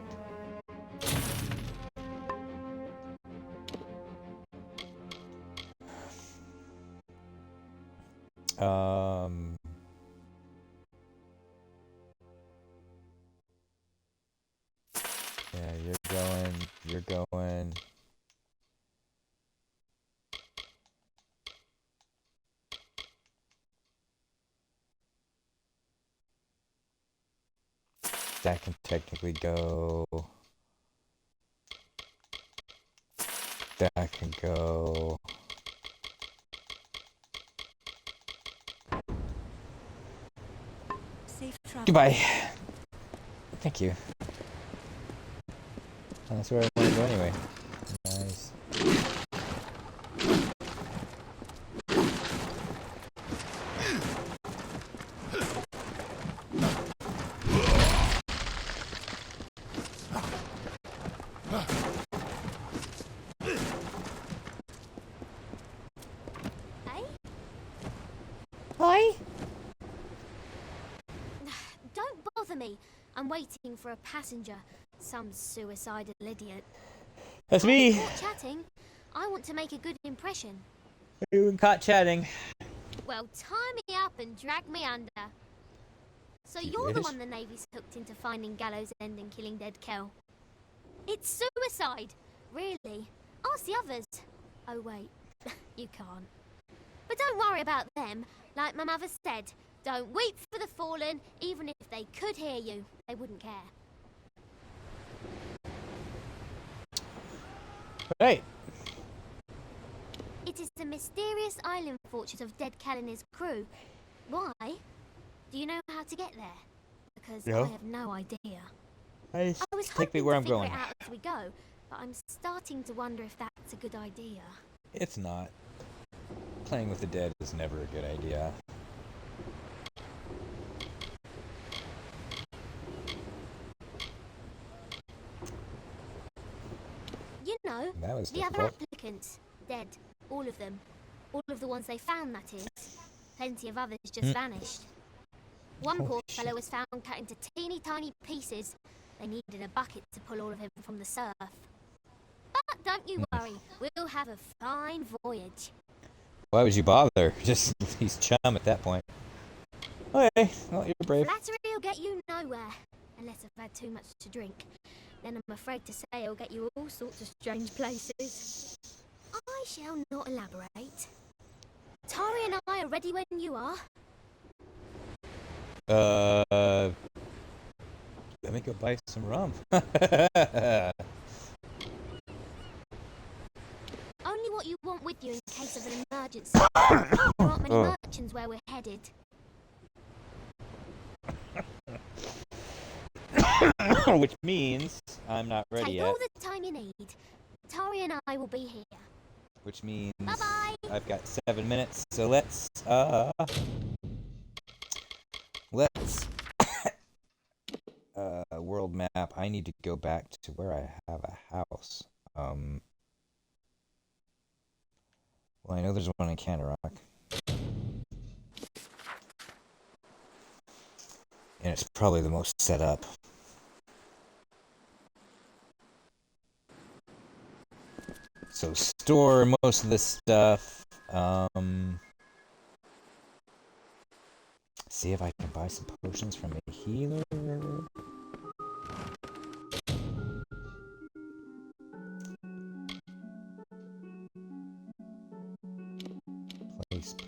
Yeah, you're going. That can technically go. That can go. travels. Goodbye. Thank you. That's where I want to go anyway. Nice. Hi. Don't bother me. I'm waiting for a passenger. Some suicidal idiot. That's Can't be me. caught chatting. I want to make a good impression. You caught chatting. Well, tie me up and drag me under. So You you're the wish. one the Navy's hooked into finding Gallows End and killing dead Kel. It's suicide! Really? Ask the others. Oh wait, you can't. But don't worry about them. Like my mother said, don't weep for the fallen, even if they could hear you. They wouldn't care. Right. It is the mysterious island fortress of dead Cal and his crew. Why? Do you know how to get there? Because No. I have no idea. I was take me hoping where to I'm figure going. it out as we go, but I'm starting to wonder if that's a good idea. It's not. Playing with the dead is never a good idea. You know, That was the other difficult. applicants, dead, all of them. All of the ones they found, that is. Plenty of others just vanished. One Holy poor shit. fellow was found cut into teeny tiny pieces. They needed a bucket to pull all of him from the surf. But don't you worry, we'll have a fine voyage. Why would you bother? Just he's chum at that point. Okay, well, you're brave. Flattery will get you nowhere, unless I've had too much to drink. Then I'm afraid to say it'll get you all sorts of strange places. I shall not elaborate. Tari and I are ready when you are. Let me go buy some rum. Only what you want with you in case of an emergency. There aren't many merchants where we're headed. Which means I'm not ready Take yet. all the time you need. Tari and I will be here. Which means Bye-bye. I've got 7 minutes, so let's world map. I need to go back to where I have a house. Well, I know there's one in Canada Rock. And it's probably the most set up. So store most of this stuff. See if I can buy some potions from a healer.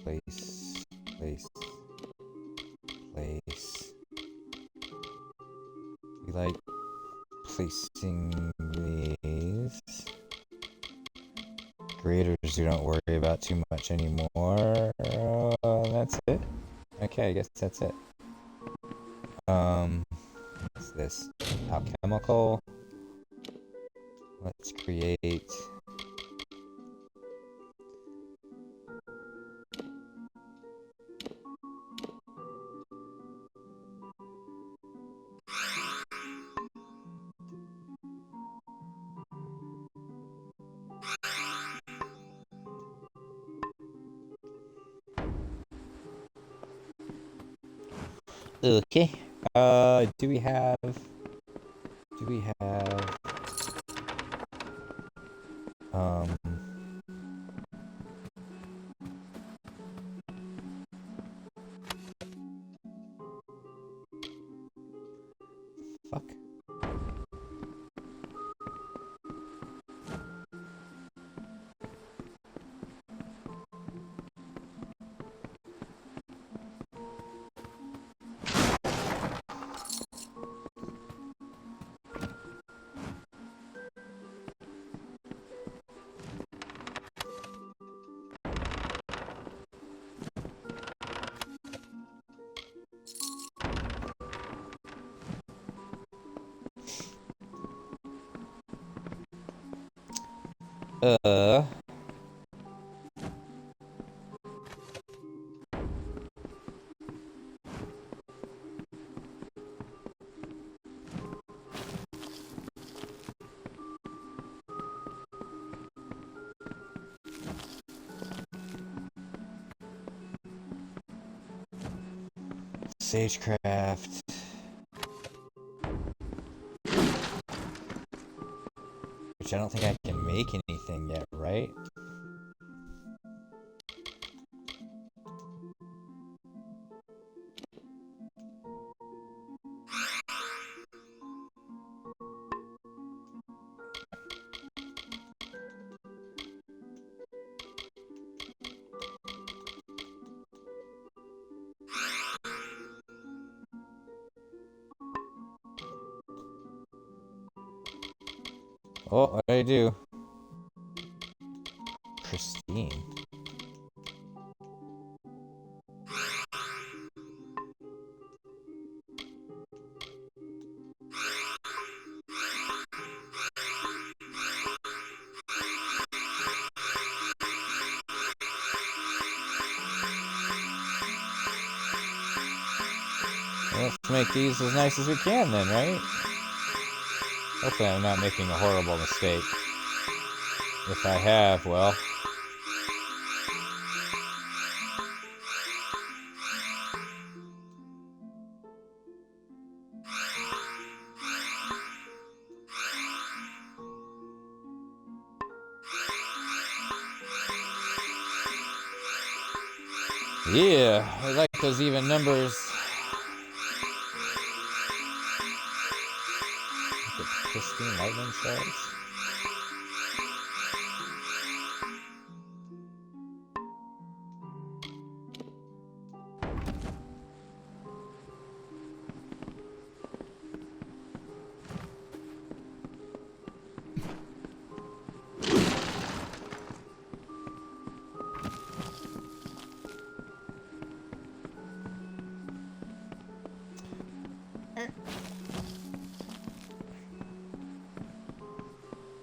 Place. We like placing these. Creators we don't worry about too much anymore. That's it. Okay, I guess that's it. What's this? Alchemical. Let's create. Okay. Do we have um fuck. Uh. Sagecraft. Which I don't think I can make anything yet, right? Oh, what did I do? Christine. Let's make these as nice as we can then, right? Hopefully I'm not making a horrible mistake. If I have, well... Yeah, I like those even numbers. Look at pristine lightning shards.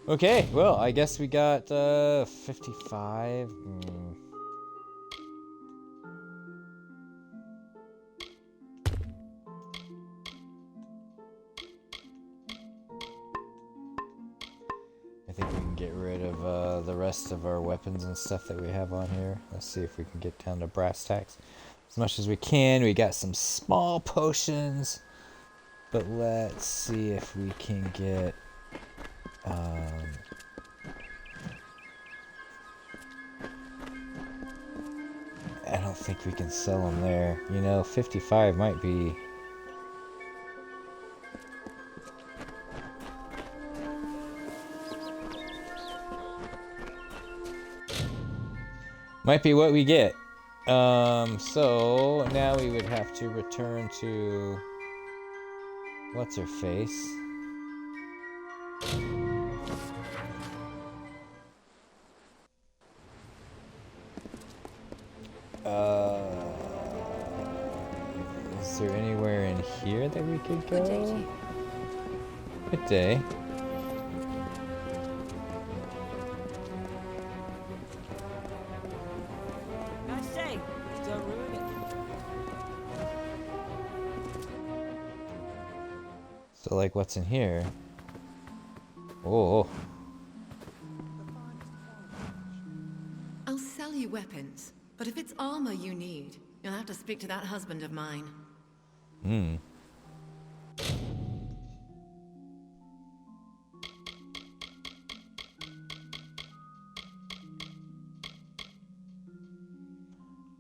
Okay, well, I guess we got 55. I think we can get rid of the rest of our weapons and stuff that we have on here. Let's see if we can get down to brass tacks as much as we can. We got some small potions, but let's see if we can get I don't think we can sell them there. You know, 55 might be... might be what we get. So now we would have to return to... what's her face? Is there anywhere in here that we could go? Good day to you. Good day. I say, don't ruin it. So, like, what's in here? Oh. I'll sell you weapons, but if it's armor you need, you'll have to speak to that husband of mine. Hmm.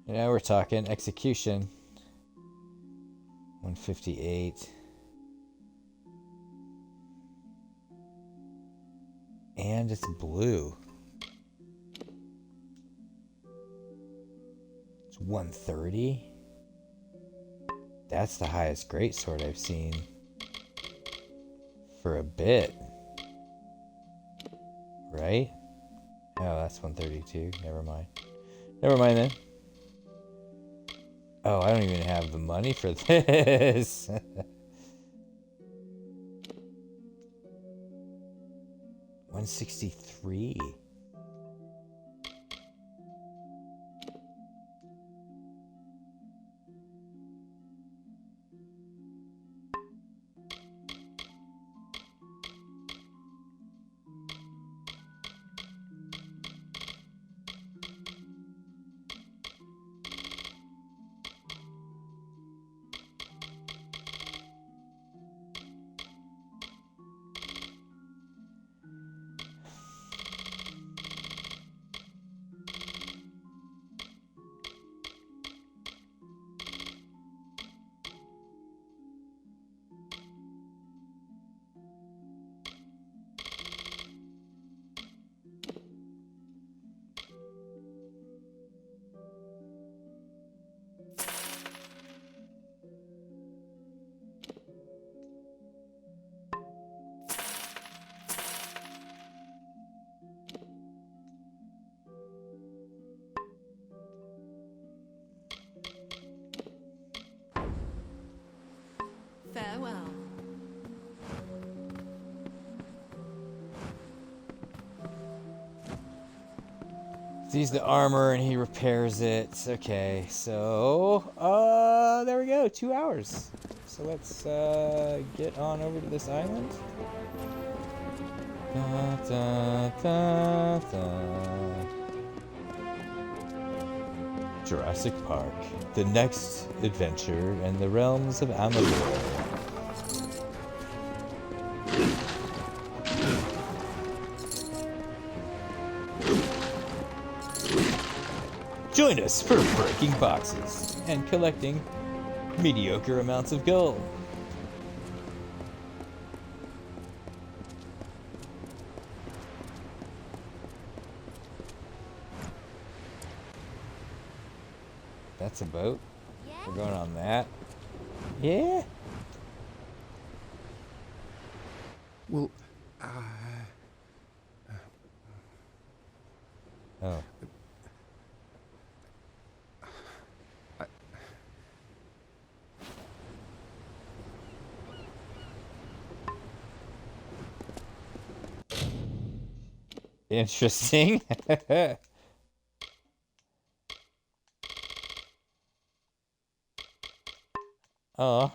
Yeah, we're talking execution. 158. And it's blue. It's 130. That's the highest greatsword I've seen for a bit. Right? Oh, that's 132. Never mind. Never mind then. Oh, I don't even have the money for this. 163. Sees the armor and he repairs it. Okay, so there we go. 2 hours. So let's get on over to this island. Da, da, da, da. Jurassic Park, the next adventure in the realms of Amalur. Join us for breaking boxes and collecting mediocre amounts of gold. That's a boat. Yeah? We're going on that. Yeah? Well, Oh. Interesting. Oh.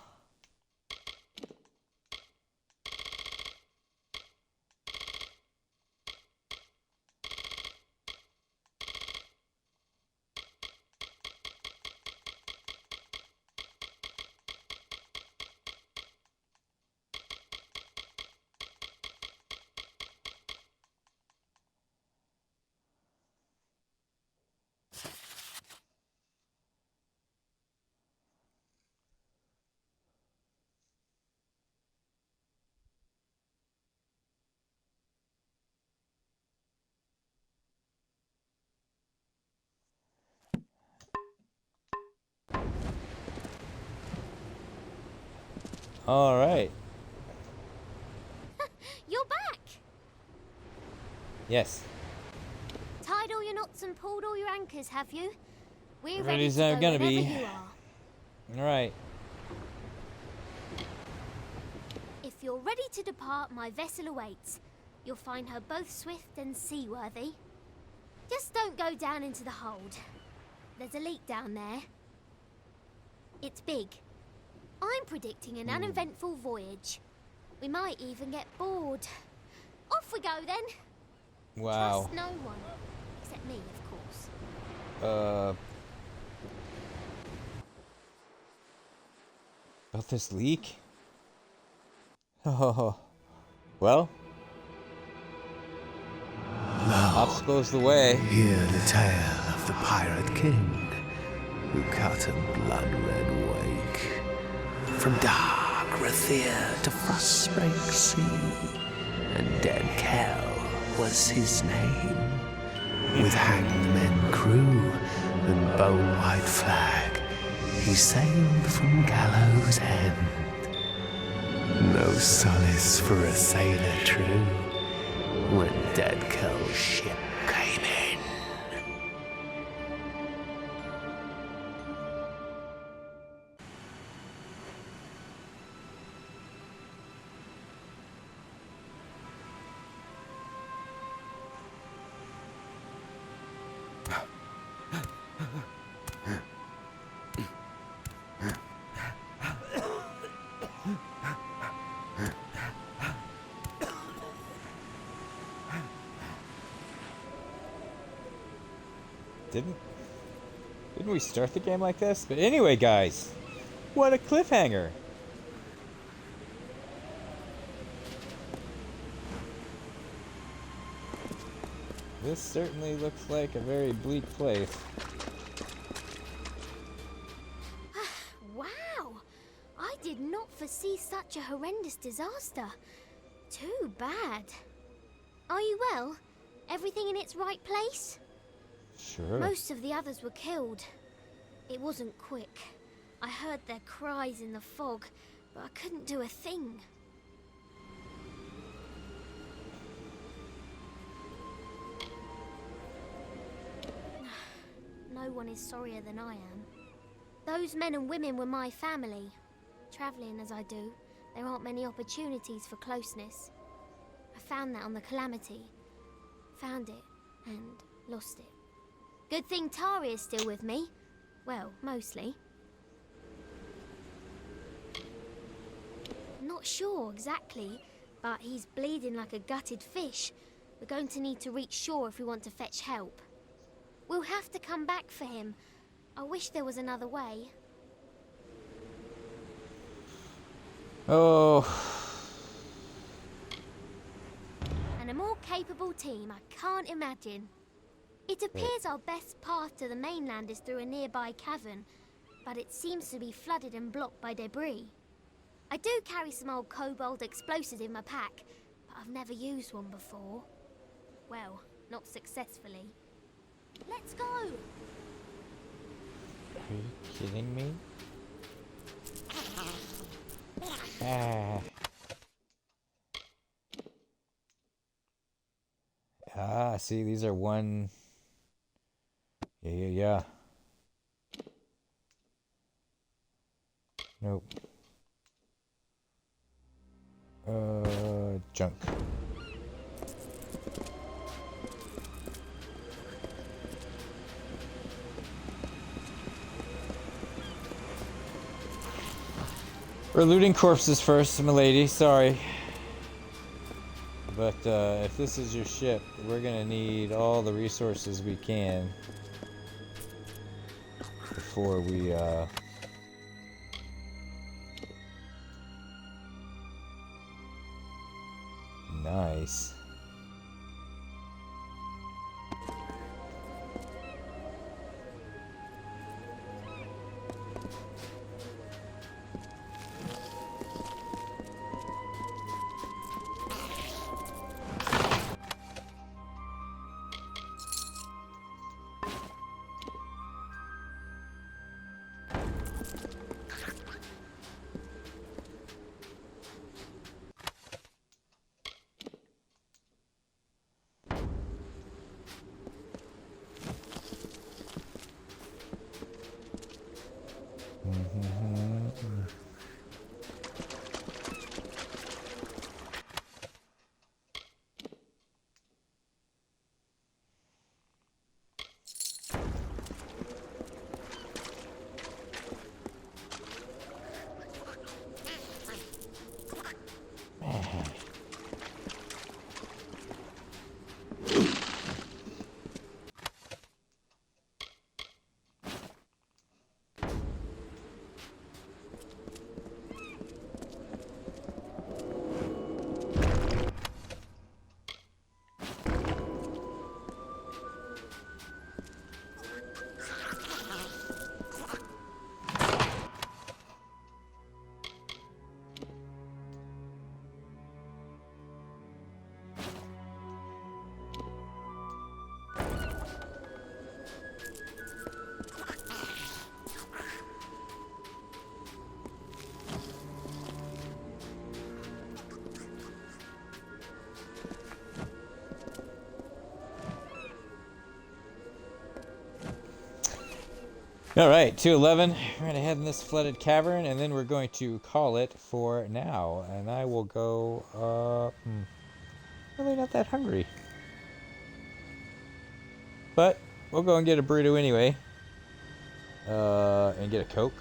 All right. You're back! Yes. Tied all your knots and pulled all your anchors, have you? We're Ready ready as to I'm go gonna whenever be. you are. All right. If you're ready to depart, my vessel awaits. You'll find her both swift and seaworthy. Just don't go down into the hold. There's a leak down there. It's big. I'm predicting an uneventful voyage. We might even get bored. Off we go then. Wow. Trust no one. Except me, of course. About this leak? Oh. Well. Obstacles the way. hear the tale of the Pirate King, who cut a blood-red wake from dark Rathir to Frostbreak Sea, and Dead Kell was his name. With hanged men crew and bone-white flag, he sailed from Gallows End. No solace for a sailor true when Dead Kell's ship came in. Didn't we start the game like this? But anyway, guys, what a cliffhanger! This certainly looks like a very bleak place. Wow! I did not foresee such a horrendous disaster. Too bad. Are you well? Everything in its right place? Sure. Most of the others were killed. It wasn't quick. I heard their cries in the fog, but I couldn't do a thing. No one is sorrier than I am. Those men and women were my family. Traveling as I do, there aren't many opportunities for closeness. I found that on the Calamity. Found it and lost it. Good thing Tari is still with me. Well, mostly. Not sure exactly, but he's bleeding like a gutted fish. We're going to need to reach shore if we want to fetch help. We'll have to come back for him. I wish there was another way. Oh. And a more capable team I can't imagine. It appears our best path to the mainland is through a nearby cavern, but it seems to be flooded and blocked by debris. I do carry some old kobold explosives in my pack, but I've never used one before. Well, not successfully. Let's go! Are you kidding me? Ah. Ah, see, these are one... Yeah. Nope. Junk. We're looting corpses first, milady. Sorry. But if this is your ship, we're gonna need all the resources we can before we Nice. Alright, 211. We're going to head in this flooded cavern, and then we're going to call it for now. And I will go, really not that hungry. But, we'll go and get a burrito anyway. And get a Coke.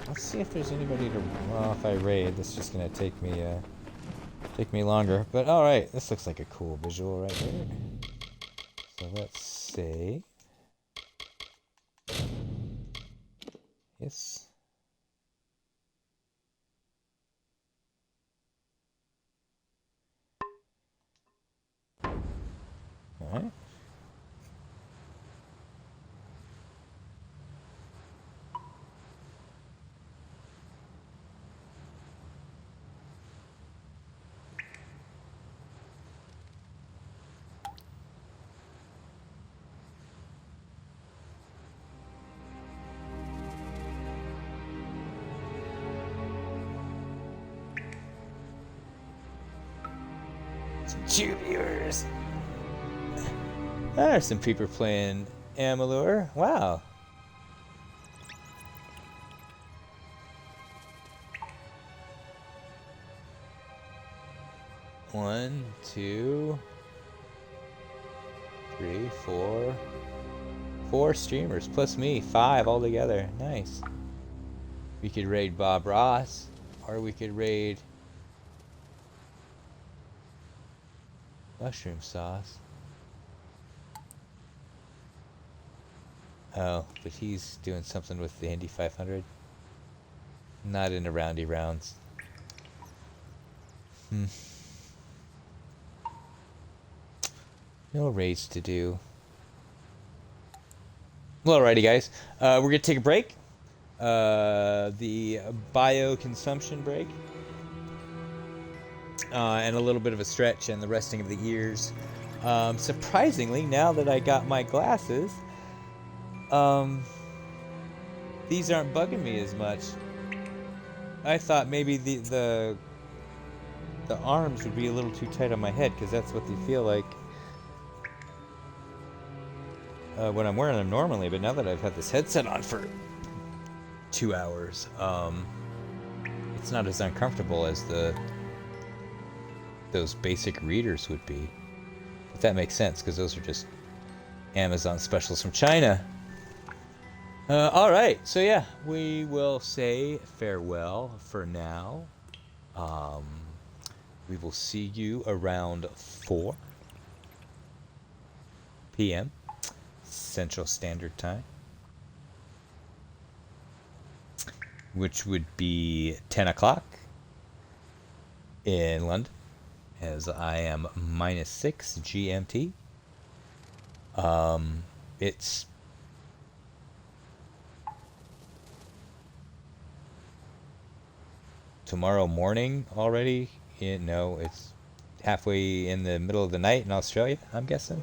Let's see if there's anybody to... Well, if I raid, this is just going to take me longer. But, alright, this looks like a cool visual right there. So let's say... Yes. All right. Cheers. There's some people playing Amalur. Wow. One, two, 3, 4. 4 streamers plus me, 5 altogether. Nice. We could raid Bob Ross, or we could raid Mushroom Sauce. Oh, but he's doing something with the Indy 500. Not in the roundy rounds. No raids to do. Well, alrighty, guys. We're gonna take a break. The bio consumption break. And a little bit of a stretch and the resting of the ears. Surprisingly, now that I got my glasses, these aren't bugging me as much. I thought maybe the arms would be a little too tight on my head, because that's what they feel like when I'm wearing them normally. But now that I've had this headset on for 2 hours, it's not as uncomfortable as those basic readers would be. If that makes sense, because those are just Amazon specials from China. Alright, so yeah, we will say farewell for now. We will see you around 4 p.m. Central Standard Time, which would be 10 o'clock in London, as I am -6 GMT. It's tomorrow morning already. No, it's halfway in the middle of the night in Australia, I'm guessing.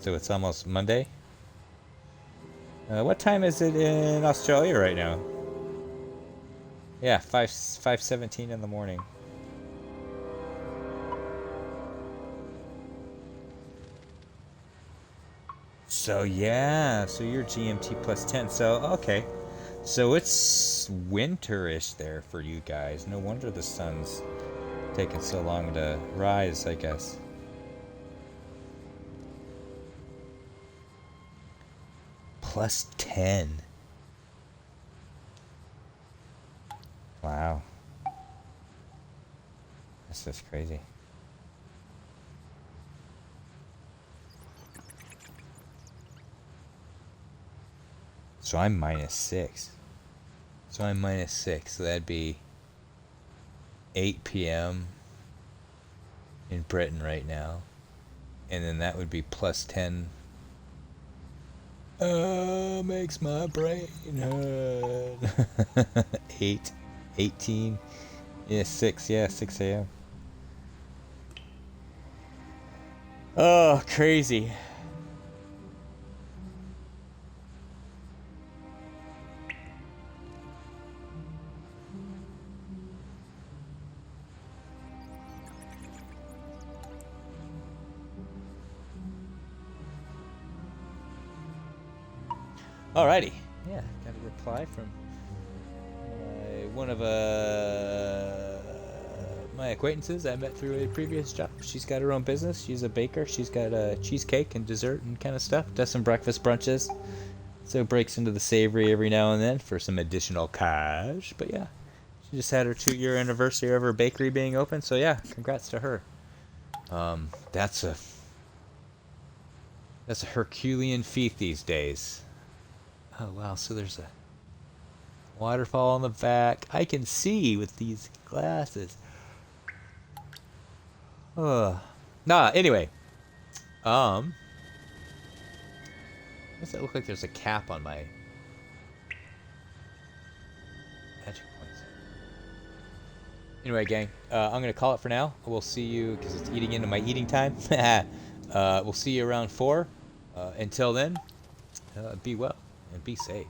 So it's almost Monday. What time is it in Australia right now? Yeah, 5:17 in the morning. So yeah, so you're GMT plus 10. So okay. So it's winterish there for you guys. No wonder the sun's taking so long to rise, I guess. Plus 10. Wow. That's just crazy. So I'm -6. So I'm -6. So that'd be 8 p.m. in Britain right now. And then that would be plus 10. Makes my brain hurt. 8, 18. Yeah, 6. Yeah, 6 a.m. Oh, crazy. Alrighty, yeah, got a reply from one of my acquaintances I met through a previous job. She's got her own business. She's a baker. She's got cheesecake and dessert and kind of stuff. Does some breakfast brunches. So breaks into the savory every now and then for some additional cash. But yeah, she just had her 2-year anniversary of her bakery being open. So yeah, congrats to her. That's a Herculean feat these days. Oh wow, so there's a waterfall on the back. I can see with these glasses. Anyway. Does it look like there's a cap on my magic points? Anyway, gang, I'm gonna call it for now. We'll see you, because it's eating into my eating time. We'll see you around 4. Until then, be well and be safe.